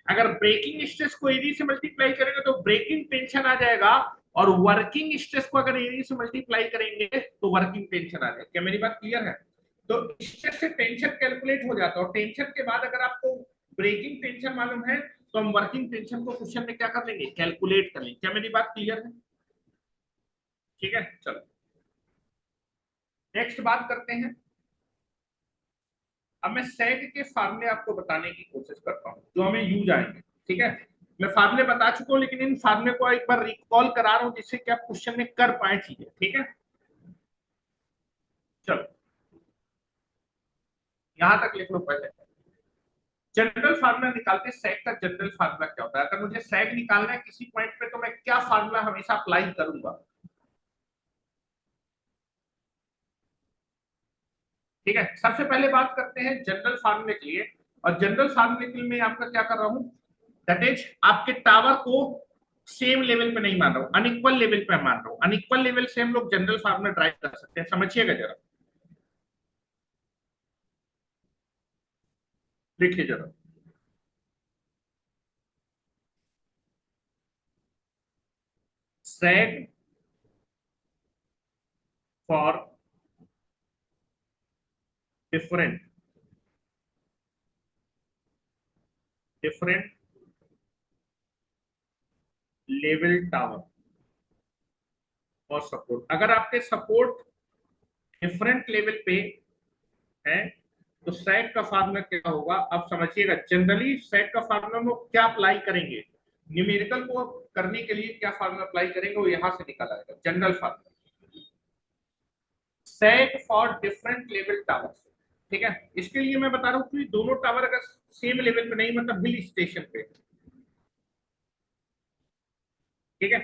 Speaker 1: अगर ब्रेकिंग स्ट्रेस को एरिया से मल्टीप्लाई करेंगे तो ब्रेकिंग टेंशन आ जाएगा, और वर्किंग स्ट्रेस को अगर एरिया से मल्टीप्लाई करेंगे तो वर्किंग टेंशन आ जाएगा। क्या मेरी बात क्लियर है? तो स्ट्रेस से टेंशन कैलकुलेट हो जाता है, और टेंशन के बाद अगर आपको ब्रेकिंग टेंशन मालूम है तो हम वर्किंग टेंशन को क्वेश्चन में क्या कर लेंगे? कैलकुलेट कर लेंगे। क्या मेरी बात क्लियर है? ठीक है, चलो नेक्स्ट बात करते हैं। अब मैं सैग के फार्मूले आपको बताने की कोशिश करता हूं जो हमें यूज आएंगे। ठीक है, मैं फार्मूले बता चुका हूं, लेकिन इन फार्मूले को एक बार रिकॉल करा रहा हूं जिससे कि आप क्वेश्चन में कर पाए चीजें। ठीक है, चलो यहां तक लिख लो पहले। जनरल फार्मूला निकालते हैं, सैग का जनरल फार्मूला क्या होता है? अगर मुझे सैग निकालना है किसी पॉइंट पे तो मैं क्या फार्मूला हमेशा अप्लाई करूंगा? ठीक है, सबसे पहले बात करते हैं जनरल फार्मूले के लिए। और जनरल फार्मूले के लिए मैं आपका क्या कर रहा हूं, दैट इज आपके टावर को सेम लेवल पे नहीं मान रहा हूं, अनइक्वल लेवल पे मान रहा हूं। अनइक्वल लेवल से हम लोग जनरल फार्मूला ड्राइव कर सकते हैं, समझिएगा जरा, देखिए जरा। सेग for different different level tower और सपोर्ट। अगर आपके सपोर्ट डिफरेंट लेवल पे है तो सेट का फार्मूला क्या होगा? अब समझिएगा, जनरली सेट का फार्मूला हम लोग क्या अप्लाई करेंगे, न्यूमेरिकल को करने के लिए क्या फार्मूला अप्लाई करेंगे वो यहां से निकल आएगा। General formula set for different level towers. ठीक है, इसके लिए मैं बता रहा हूँ कि दोनों टावर अगर सेम लेवल पे नहीं, मतलब हिल स्टेशन पे, ठीक है,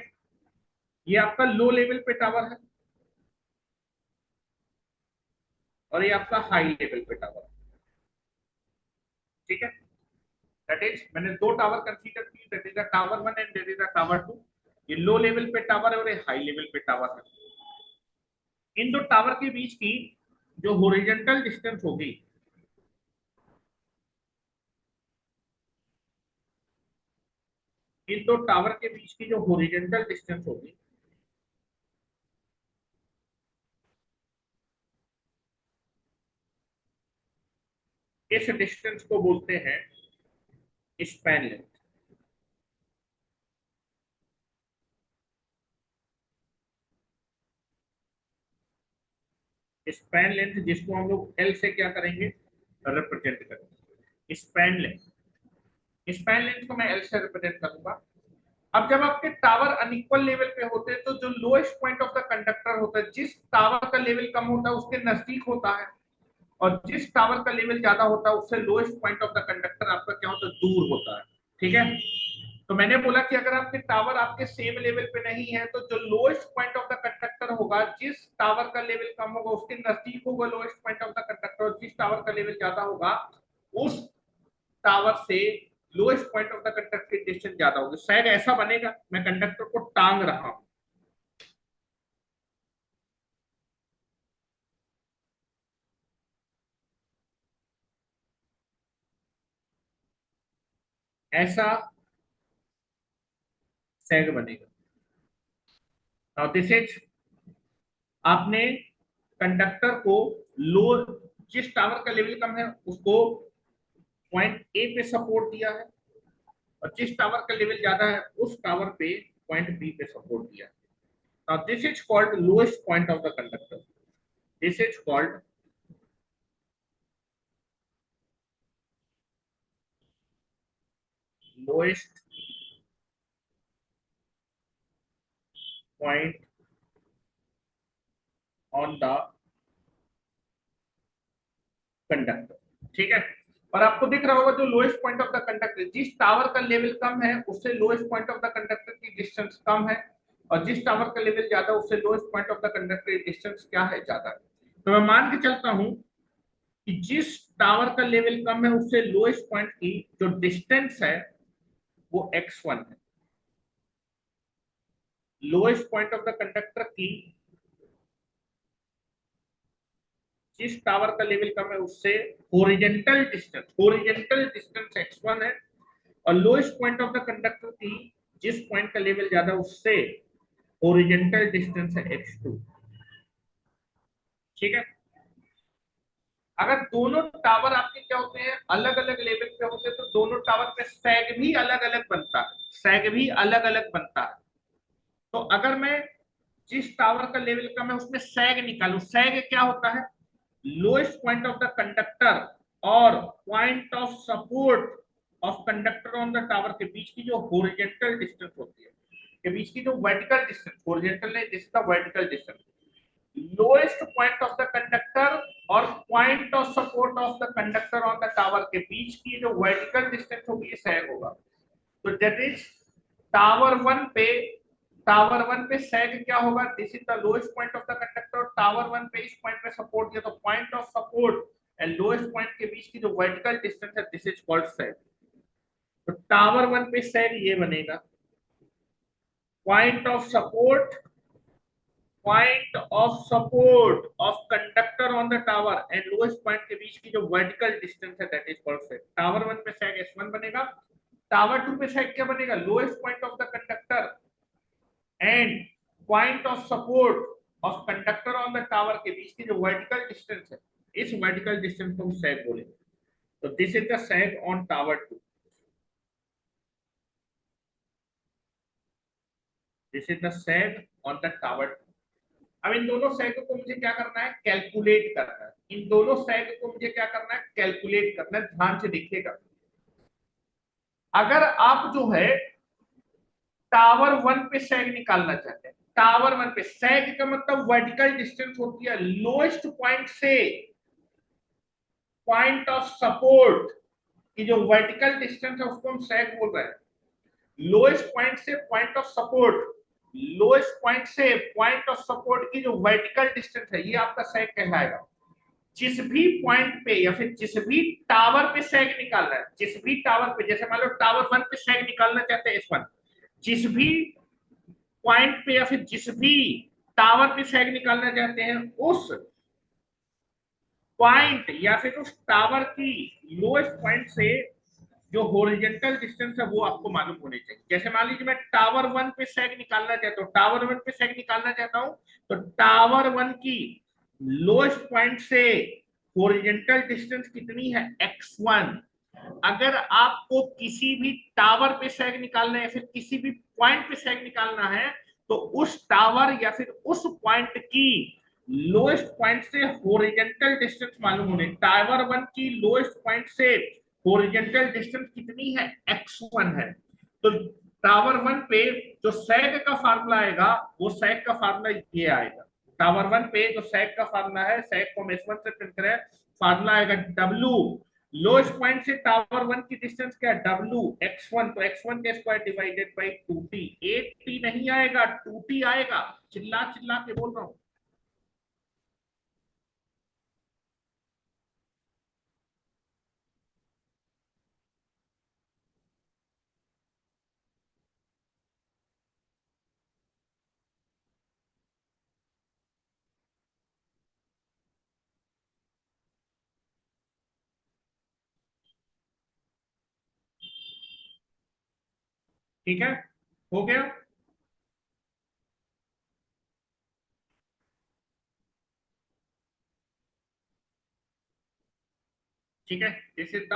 Speaker 1: ये आपका लो लेवल पे टावर है और ये आपका हाई लेवल पे टावर है। ठीक है, दैट इज मैंने दो टावर कंसीडर की, that is the tower 1 and that is the tower 2। ये लो लेवल पे टावर है और ये हाई लेवल पे टावर है। इन दो टावर के बीच की जो हॉरिजॉन्टल डिस्टेंस होगी, इन दो टावर के बीच की जो हॉरिजॉन्टल डिस्टेंस होगी, इस डिस्टेंस को बोलते हैं स्पैन लेंथ। स्पैन लेंथ जिसको हम लोग एल से क्या करेंगे? रिप्रेजेंट करेंगे। स्पैन लेंथ, स्पैन लेंथ को मैं एल से रिप्रेजेंट करूंगा। अब जब आपके टावर अनइक्वल लेवल पे होते हैं तो जो lowest point of the conductor होता है, जिस टावर का लेवल कम होता है उसके नजदीक होता है, और जिस टावर का लेवल ज्यादा होता है उससे lowest point of the conductor आपका क्या होता है, दूर होता है। ठीक है, तो मैंने बोला कि अगर आपके टावर आपके सेम लेवल पे नहीं है तो जो lowest point of the conductor होगा, जिस टावर का लेवल कम होगा उसके नजदीक होगा lowest point of the conductor, और जिस टावर का लेवल ज्यादा होगा उस टावर से lowest point of the conductor की डिस्टेंस ज्यादा होगी। शायद ऐसा बनेगा, मैं कंडक्टर को टांग रहा हूं, ऐसा सैग बनेगा। नाउ दिस इज, आपने कंडक्टर को लो, जिस टावर का लेवल कम है उसको पॉइंट ए पे सपोर्ट दिया है, और जिस टावर का लेवल ज्यादा है उस टावर पे पॉइंट बी पे सपोर्ट दिया है। Now this is called lowest point of the conductor, this is called lowest point on the conductor. ठीक है, और आपको दिख रहा होगा जो lowest point of the conductor, जिस टावर का लेवल कम है उससे lowest point of the conductor की डिस्टेंस कम है, और जिस टावर का लेवल ज्यादा उससे lowest point of the conductor की डिस्टेंस क्या है, ज्यादा है। तो मैं मान के चलता हूं कि जिस टावर का लेवल कम है उससे लोएस्ट पॉइंट की जो डिस्टेंस है वो x1 है। Lowest point of the conductor की जिस टावर का लेवल कम है उससे हॉरिजॉन्टल डिस्टेंस x1 है, और lowest point of the conductor की जिस पॉइंट का लेवल ज्यादा उससे हॉरिजॉन्टल डिस्टेंस है x2। ठीक है, अगर दोनों टावर आपके क्या होते हैं, अलग अलग लेवल पे होते हैं, तो दोनों टावर पे सैग भी अलग अलग बनता है, सैग भी अलग अलग बनता है। तो अगर मैं जिस टावर का लेवल कम है उसमें सैग निकालू, सैग क्या होता है, lowest point of the conductor और point of support of conductor on the tower के बीच की जो हॉरिजॉन्टल डिस्टेंस होती है, के बीच की जो वर्टिकल डिस्टेंस, हॉरिजॉन्टल नहीं, this is the vertical distance, lowest point of the conductor और point of support of the conductor on the tower के बीच की जो वर्टिकल डिस्टेंस होगी ये सैग होगा। तो दैट इज टावर वन पे, टावर वन पे सैग क्या होगा, this is the lowest point of the conductor, tower one पे इस पॉइंट पे सपोर्ट दिया, तो point of support and lowest point के बीच की जो वर्टिकल डिस्टेंस है दिस इज कॉल्ड सैग। तो टावर वन पे सैग ये बनेगा, point of support, point of support of conductor on the tower and lowest point के बीच की जो वर्टिकल डिस्टेंस है that is called sag. Tower one पे सैग s1 बनेगा, टावर टू पे सैग क्या बनेगा, lowest point of the conductor and point of support of conductor on the tower के बीच की जो वर्टिकल डिस्टेंस है, इस वर्टिकल डिस्टेंस को हम सैग बोलेंगे। तो this is the sag on tower two, this is the sag on the tower two. अब इन दोनों सैग को मुझे क्या करना है, कैलकुलेट करना है, इन दोनों सैग को मुझे क्या करना है, कैलकुलेट करना है। ध्यान से देखिएगा, अगर आप जो है टावर वन पे सैग निकालना चाहते हैं, टावर वन पे सैग का मतलब वर्टिकल डिस्टेंस होती है लोएस्ट पॉइंट से पॉइंट ऑफ सपोर्ट की जो वर्टिकल डिस्टेंस है उसको हम सैग बोल रहे हैं। लोएस्ट पॉइंट से point of support, lowest point से पॉइंट ऑफ सपोर्ट की जो वर्टिकल डिस्टेंस है ये आपका सैग कहलाएगा। जिस भी पॉइंट पे या फिर जिस भी टावर पे सैग निकालना है, जिस भी टावर पे, जैसे मान लो टावर वन पे सैग निकालना चाहते हैं S1, जिस भी पॉइंट पे या फिर जिस भी टावर पे सैग निकालना चाहते हैं उस पॉइंट या फिर उस टावर की लोएस्ट पॉइंट से जो हॉरिजॉन्टल डिस्टेंस है वो आपको मालूम होने चाहिए। जैसे मान लीजिए मैं टावर वन पे सैग निकालना चाहता हूँ, टावर वन पे सैग निकालना चाहता हूँ, तो टावर वन की लोएस्ट पॉइंट से हॉरिजॉन्टल डिस्टेंस कितनी है, x1। अगर आपको किसी भी टावर पे सैग निकालना है या फिर किसी भी पॉइंट पे सैग निकालना है तो उस टावर या फिर उस पॉइंट की लोएस्ट पॉइंट से हॉरिजॉन्टल डिस्टेंस मालूम होने, टावर वन की लोएस्ट पॉइंट से हॉरिजॉन्टल डिस्टेंस कितनी है, x1 है। तो टावर वन पे जो सैग का फार्मूला आएगा, वो सैग का फार्मूला ये आएगा। टावर वन पे जो सैग का फार्मूला है, सैग को हम S1 से प्रिंट करें, फार्मूला आएगा W। लोएस्ट पॉइंट से टावर वन की डिस्टेंस क्या है, W x1, तो x1 के square divided by 2t। 8t नहीं आएगा, 2t आएगा। चिल्ला चिल्ला के बोल रहा हूं। ठीक है, हो गया। ठीक है, this is the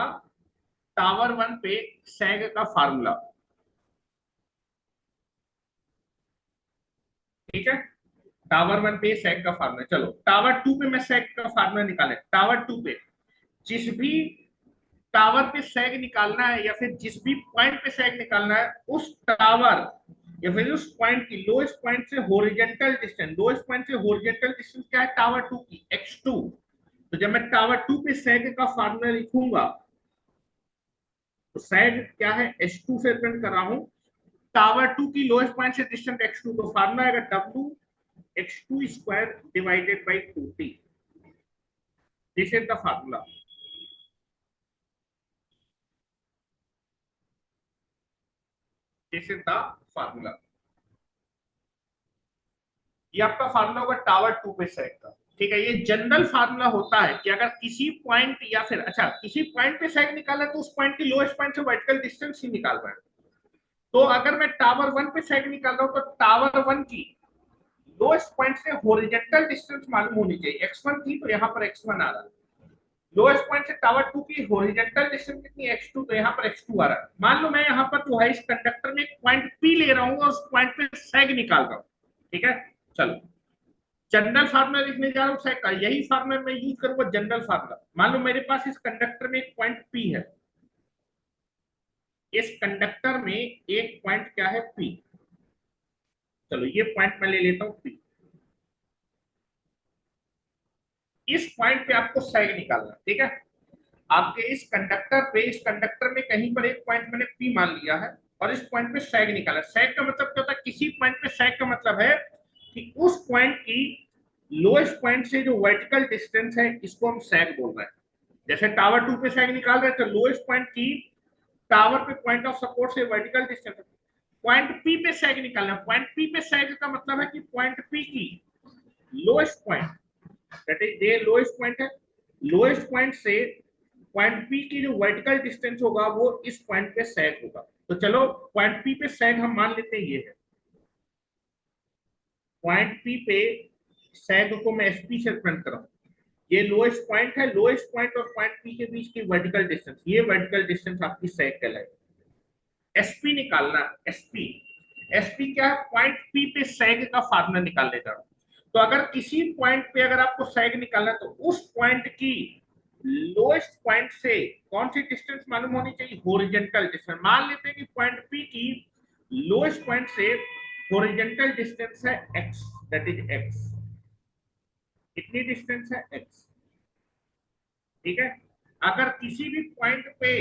Speaker 1: tower one पे सैग का फार्मूला। ठीक है, टावर वन पे सैग का फार्मूला। चलो टावर टू पे मैं सैग का फार्मूला निकाले। टावर टू पे जिस भी टावर पे सैग निकालना है, या फिर जिस भी पॉइंट पे सैग निकालना है, उस टावर या फिर उस पॉइंट की लोएस्ट पॉइंट से हॉरिजॉन्टल डिस्टेंस, लोएस्ट पॉइंट से हॉरिजॉन्टल डिस्टेंस क्या है, टावर टू की x2। तो जब मैं टावर टू पे सैग का फार्मूला लिखूंगा, तो सैग क्या है, h2 से प्रिंट कर रहा हूं। टावर टू की लोएस्ट पॉइंट से डिस्टेंस x2, तो फार्मूला आएगा w x2 square divided by 2t। This is the formula. This is the formula. ये आपका फार्मूला होगा टावर टू पे सेट का। ठीक है, ये जनरल फार्मूला होता है कि अगर किसी पॉइंट या फिर अच्छा किसी पॉइंट पे सेट निकाला, तो उस पॉइंट की लोएस्ट पॉइंट से वर्टिकल डिस्टेंस ही निकाल रहा है। तो अगर मैं टावर वन पे सेट निकाल रहा हूं, तो टावर वन की लोएस्ट पॉइंट से हॉरिजॉन्टल डिस्टेंस मालूम होनी चाहिए। x1 थी तो यहाँ पर x1 आ रहा है। लोएस्ट पॉइंट से टावर टू की हॉरिजॉन्टल डिस्टेंस कितनी, x2, तो यहाँ पर x2 आ रहा है। मान लो मैं यहाँ पर जो है इस कंडक्टर में एक पॉइंट P ले रहा हूँ और उस पॉइंट पे सेग निकाल रहा हूँ। ठीक है, चलो जनरल फार्मूला लिखने जा रहा हूँ सेग का, यही फार्मूला मैं यूज करूंगा जनरल फार्मूला। मान लो मेरे पास इस कंडक्टर में एक पॉइंट P है। इस कंडक्टर में एक पॉइंट क्या है, P। चलो ये पॉइंट मैं ले लेता हूँ P। इस पॉइंट पे आपको सेग निकालना, ठीक है। आपके इस कंडक्टर पे, इस कंडक्टर में कहीं पर एक पॉइंट मैंने P मान लिया है, और इस पॉइंट पे सेग निकाला। सेग का मतलब क्या होता है, किसी पॉइंट पे सेग का मतलब है कि उस पॉइंट की लोएस्ट पॉइंट से जो वर्टिकल डिस्टेंस है, इसको हम सेग बोल रहे हैं। जैसे टावर टू पे सेग निकाल रहे हैं, तो लोएस्ट पॉइंट की टावर पे पॉइंट ऑफ सपोर्ट से वर्टिकल डिस्टेंस, पॉइंट पी पे सेग निकालना। पॉइंट पी पे सेग का मतलब है कि पॉइंट पी की लोएस्ट पॉइंट, दैट इज ये लोएस्ट पॉइंट है, लोएस्ट पॉइंट से पॉइंट पी की जो वर्टिकल डिस्टेंस होगा, वो इस पॉइंट पे सेग होगा। तो चलो पॉइंट पी पे सेग हम मान लेते हैं ये है। पॉइंट पी पे सेग को मैं एसपी से प्रिंट कर रहा हूं। ये लोएस्ट पॉइंट है, लोएस्ट पॉइंट और पॉइंट पी के बीच की वर्टिकल डिस्टेंस, ये वर्टिकल डिस्टेंस आपकी सेग कहलाएगी। एसपी निकालना, एसपी। एसपी क्या है, पॉइंट पी पे सेग का फार्मूला निकालने जा रहा हूं। तो अगर किसी पॉइंट पे अगर आपको सेग निकालना है, तो उस पॉइंट की लोएस्ट पॉइंट से कौन सी डिस्टेंस मालूम होनी चाहिए, हॉरिजॉन्टल डिस्टेंस। मान लेते हैं कि पॉइंट पी की लोएस्ट पॉइंट से हॉरिजॉन्टल डिस्टेंस है x, दैट इज x। कितनी डिस्टेंस है, x। ठीक है, अगर किसी भी पॉइंट पे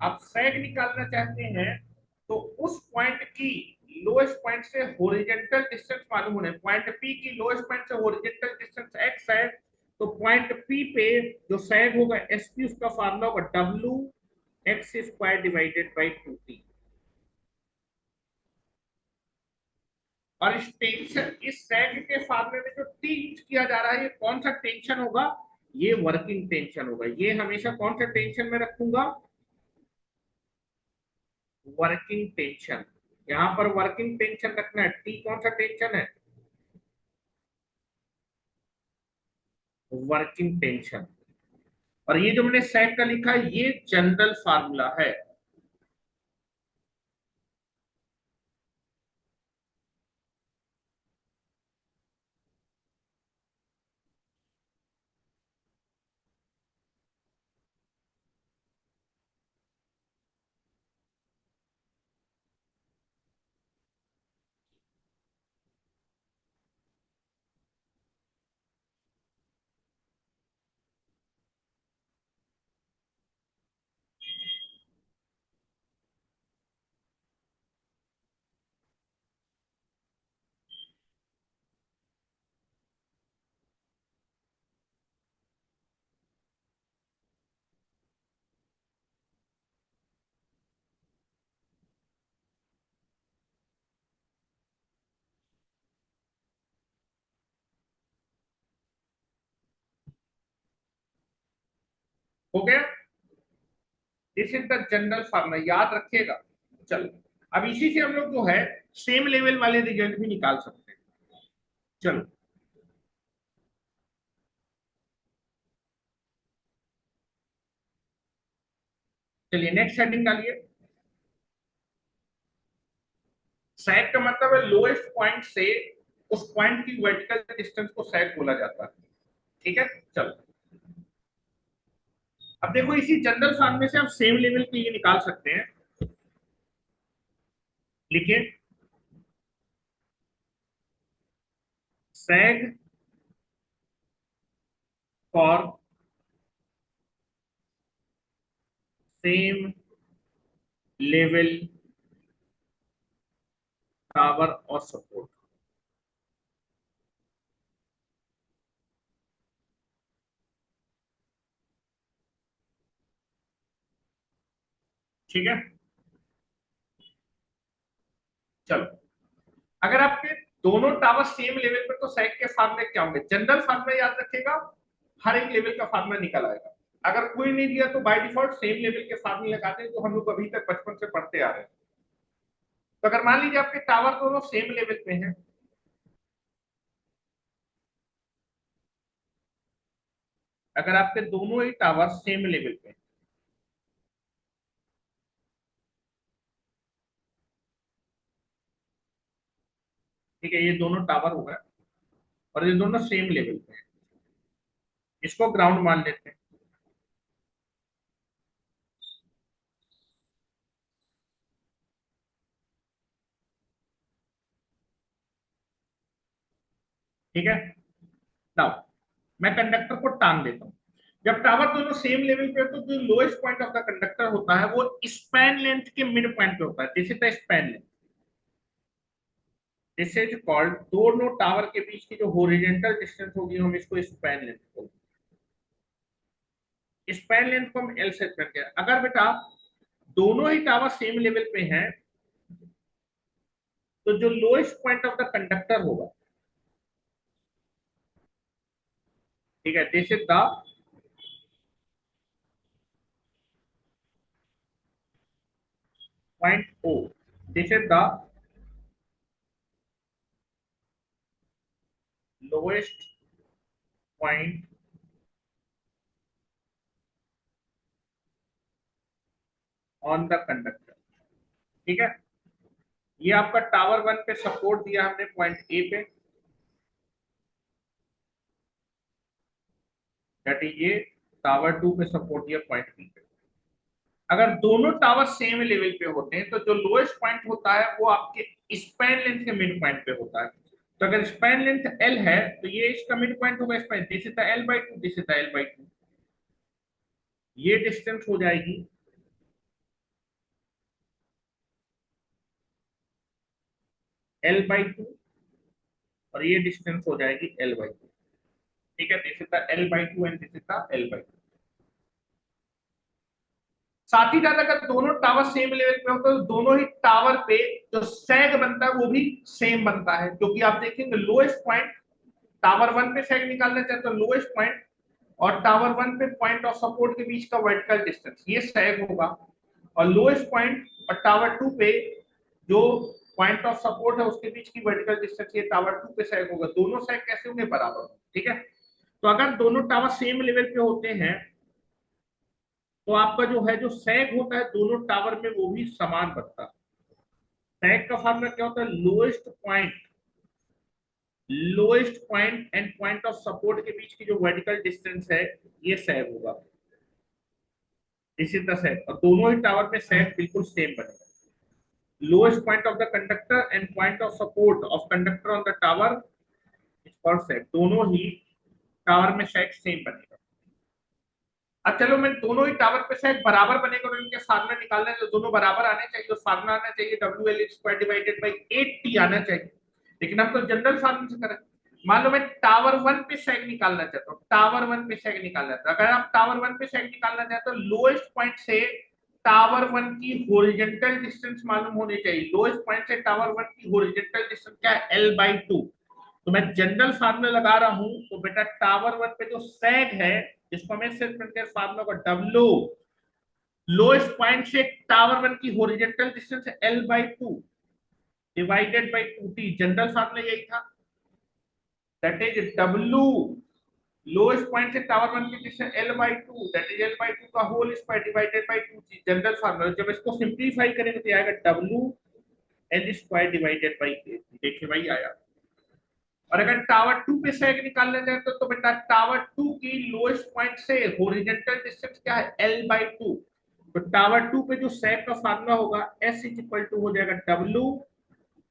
Speaker 1: आप सेग निकालना चाहते हैं, तो उस पॉइंट की लोएस्ट पॉइंट से हॉरिजॉन्टल डिस्टेंस मालूम होना है। पॉइंट पी की लोएस्ट पॉइंट से हॉरिजॉन्टल डिस्टेंस x है, तो पॉइंट पी पे जो सेग होगा एसपी, उसका फार्मूला होगा w x square divided by 2t। और इस टेंशन, इस सेग के फार्मूले में जो टी यूज किया जा रहा है, ये कौन सा टेंशन होगा, ये वर्किंग टेंशन होगा। ये हमेशा कौन सा टेंशन में रखूंगा, वर्किंग टेंशन। यहां पर वर्किंग टेंशन रखना है। टी कौन सा टेंशन है, वर्किंग टेंशन। और ये जो मैंने सेक का लिखा है, ये जनरल फार्मूला है। हो गया, this is the general formula, याद रखिएगा। चलो अब इसी से हम लोग जो है सेम लेवल वाले रिजल्ट भी निकाल सकते हैं। चलो चलिए नेक्स्ट हेडिंग डालिए। सैग का मतलब है लोएस्ट पॉइंट से उस पॉइंट की वर्टिकल डिस्टेंस को सैग बोला जाता है। ठीक है, चलो अब देखो इसी जनरल फॉर्मूले से आप सेम लेवल के लिए निकाल सकते हैं। लिखिए सैग फॉर सेम लेवल टावर और सपोर्ट। ठीक है, चलो अगर आपके दोनों टावर सेम लेवल पे तो सैग के फार्मूले क्या होंगे, जनरल फार्मूला याद रखेगा, हर एक लेवल का फार्मूला निकल आएगा। अगर कोई नहीं दिया तो बाय डिफॉल्ट सेम लेवल के फार्मूले लगाते हैं जो हम लोग अभी तक बचपन से पढ़ते आ रहे हैं। तो अगर मान लीजिए आपके टावर दोनों सेम लेवल पे हैं, अगर आपके दोनों ही टावर सेम लेवल पे हैं, ठीक है, ये दोनों टावर हो गए और ये दोनों सेम लेवल पे हैं, इसको ग्राउंड मान लेते हैं। ठीक है, नाउ मैं कंडक्टर को टांग देता हूं। जब टावर दोनों सेम लेवल पे हो तो जो lowest point of the conductor होता है वो स्पैन लेंथ के मिड पॉइंट पे होता है, this is the span length. This is called, दोनों टावर के बीच की जो हॉरिजॉन्टल डिस्टेंस होगी हम इसको स्पैन लेंथ बोलते हैं। स्पैन लेंथ को हम एल से करते हैं। अगर बेटा दोनों ही टावर सेम लेवल पे हैं तो जो lowest point of the conductor होगा, ठीक है, this is the point O, this is the lowest point on the conductor. ठीक है, ये आपका टावर वन पे सपोर्ट दिया हमने पॉइंट ए पे, दैट इज ये टावर टू पे सपोर्ट दिया पॉइंट बी पे। अगर दोनों टावर सेम लेवल पे होते हैं तो जो लोएस्ट पॉइंट होता है वो आपके स्पैन लेंथ के मिड पॉइंट पे होता है। तो अगर स्पैन लेंथ एल है तो ये इसका मिड पॉइंट होगा span, this is the L by two, this is the L by two, ये डिस्टेंस हो जाएगी एल बाई टू और ये डिस्टेंस हो जाएगी एल बाई टू। ठीक है, this is the L by two and this is the L by two. साथ ही साथ अगर दोनों टावर सेम लेवल पे हो तो दोनों ही टावर पे जो सैग बनता है वो भी सेम बनता है, क्योंकि आप देखेंगे लोएस्ट पॉइंट टावर वन पे सैग निकालना चाहते हो, लोएस्ट पॉइंट और टावर वन पे पॉइंट ऑफ सपोर्ट के बीच का वर्टिकल डिस्टेंस ये सैग होगा, और लोएस्ट पॉइंट और टावर टू पे जो पॉइंट ऑफ सपोर्ट है उसके बीच की वर्टिकल डिस्टेंस ये टावर टू पे सैग होगा। दोनों सैग कैसे होंगे, बराबर। ठीक है, तो अगर दोनों टावर सेम लेवल पे होते हैं तो आपका जो है जो सैग होता है दोनों टावर में वो भी समान बनता है। सैग का फॉर्मूला क्या होता है, lowest point and point of support के बीच की जो वर्टिकल डिस्टेंस है ये सैग होगा, दिस इज द सैग। और दोनों ही टावर में सैग बिल्कुल सेम बनेगा। Lowest point of the conductor and point of support of conductor on the tower is called sag, दोनों ही टावर में सैग सेम बनेगा। अब चलो मैं दोनों ही टावर पे शायद बराबर बनेगा और इनके फार्मूला निकालना है तो दोनों बराबर आने चाहिए, तो फार्मूला आना चाहिए WL square divided by 8T आना चाहिए। लेकिन हम तो जनरल फार्मूला से करें। मान लो मैं टावर वन पे सेग निकालना चाहता हूँ, टावर वन पे सेग निकालना चाहता हूँ। अगर आप टावर वन पे सेग निकालना चाहते हो लोएस्ट पॉइंट से टावर वन की हॉरिजॉन्टल डिस्टेंस मालूम होनी चाहिए। लोएस्ट पॉइंट से टावर वन की हॉरिजॉन्टल डिस्टेंस क्या है, L बाई टू। तो मैं जनरल फार्मूला लगा रहा हूं, तो बेटा टावर वन पे जो सैग है, जिसको मैं सिर्फ फार्मूला को डब्ल्यू, लोएस्ट पॉइंट से टावर वन की horizontal distance L/2 divided by 2t, general formula यही था, that is W lowest point से टावर वन की distance L/2, that is L/2 का whole square divided by 2t, general formula. जब इसको simplify करेंगे तो आएगा W L square divided by 8। देखिए भाई आया। और अगर टावर टू पे सेग निकालने जाए तो बेटा टावर टू की लोएस्ट पॉइंट से हॉरिजॉन्टल डिस्टेंस क्या है L/2। तो टावर टू पे जो सेग का फार्मूला होगा S इज इक्वल टू हो जाएगा W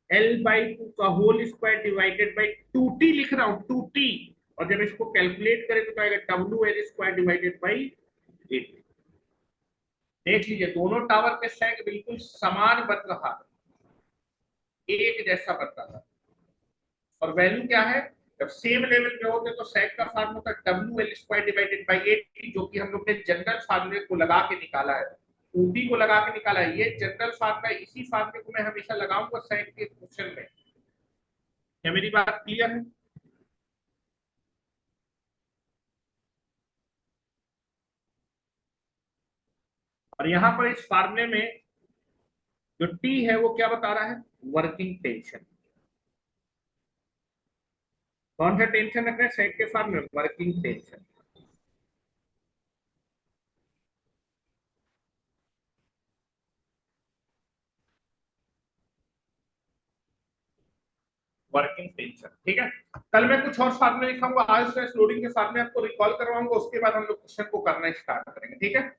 Speaker 1: L/2 का whole square divided by 2t, लिख रहा हूं 2t। और जब इसको कैलकुलेट करें तो आएगा W L square divided by 8। देख लीजिए दोनों टावर पे सेग बिल्कुल समान बन रहा है, एक जैसा बन रहा है। और वैल्यू क्या है, जब सेम लेवल पे होते तो सेक का formula W L square divided by 8, जो कि हम लोग ने जनरल फार्मूले को लगा के निकाला है, ऊटी को लगा के निकाला है। ये जनरल फार्मूला, इसी फार्मूले को मैं हमेशा लगाऊंगा सेक के क्वेश्चन में। क्या मेरी बात क्लियर है? और यहाँ पर इस फार्मूले में जो टी है वो क्या बता रहा है, वर्किंग टेंशन। कौन सा टेंशन रख रहे हैं सेक के फार्मूले, वर्किंग टेंशन। वर्किंग टेंशन, ठीक है। कल मैं कुछ और फार्मूले लिखाऊंगा, आज स्ट्रेस लोडिंग के फार्मूले आपको रिकॉल करवाऊंगा, उसके बाद हम लोग क्वेश्चन को करना स्टार्ट करेंगे, ठीक है।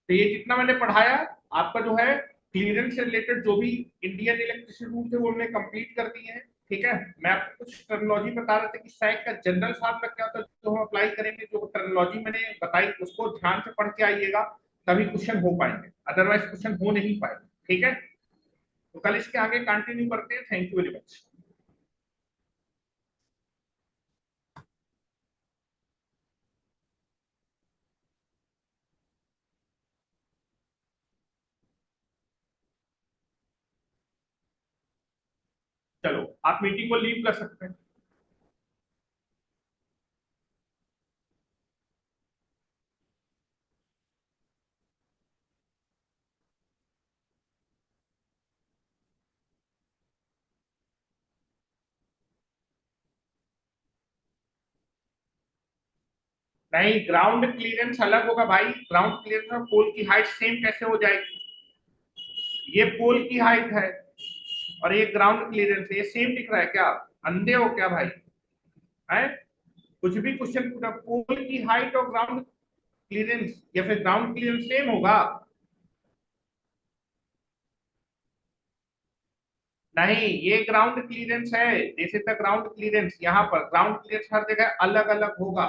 Speaker 1: तो ये जितना मैंने पढ़ाया आपका जो है क्लियरेंस से रिलेटेड जो भी इंडियन इलेक्ट्रिसिटी रूल थे वो हमने कंप्लीट कर दिए हैं, ठीक है। मैं आपको कुछ टर्मिनोलॉजी बता रहा था कि सैग का जनरल फार्मूला क्या होता है, जो हम अप्लाई करेंगे, जो टर्मिनोलॉजी मैंने बताई उसको ध्यान से पढ़ के आइएगा, तभी क्वेश्चन हो पाएंगे, अदरवाइज क्वेश्चन हो नहीं पाएंगे, ठीक है। तो कल इसके आगे कंटिन्यू करते हैं। Thank you very much. चलो आप मीटिंग को लीव कर सकते हैं। नहीं, ग्राउंड क्लियरेंस अलग होगा भाई, ग्राउंड क्लियरेंस और पोल की हाइट सेम कैसे हो जाएगी? ये पोल की हाइट है और ये ग्राउंड क्लियरेंस है, ये सेम दिख रहा है क्या? अंधे हो क्या भाई? है कुछ भी क्वेश्चन पूछा, पोल की हाइट और ग्राउंड क्लियरेंस या फिर ग्राउंड क्लियरेंस सेम होगा? नहीं, ये ग्राउंड क्लियरेंस है, this is the ground clearance. यहाँ पर ग्राउंड क्लियरेंस हर जगह अलग अलग होगा।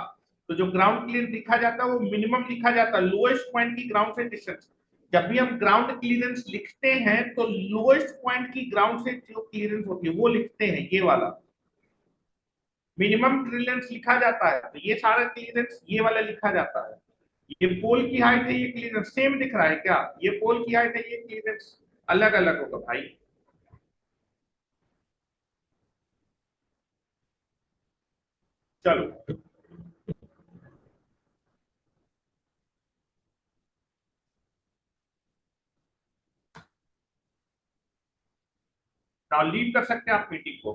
Speaker 1: तो जो ग्राउंड क्लियरेंस लिखा जाता है वो मिनिमम लिखा जाता है, लोएस्ट पॉइंट की ग्राउंड से डिस्टेंस। जब भी हम ग्राउंड क्लियरेंस लिखते हैं तो लोएस्ट पॉइंट की ग्राउंड से जो क्लियरेंस होती है वो लिखते हैं, ये वाला मिनिमम क्लियरेंस लिखा जाता है। तो ये सारा क्लियरेंस ये वाला लिखा जाता है। ये पोल की हाइट है, ये क्लियरेंस सेम दिख रहा है क्या? ये पोल की हाइट है, ये क्लियरेंस अलग अलग होगा भाई। चलो नाउ लीव कर सकते हैं आप मीटिंग को।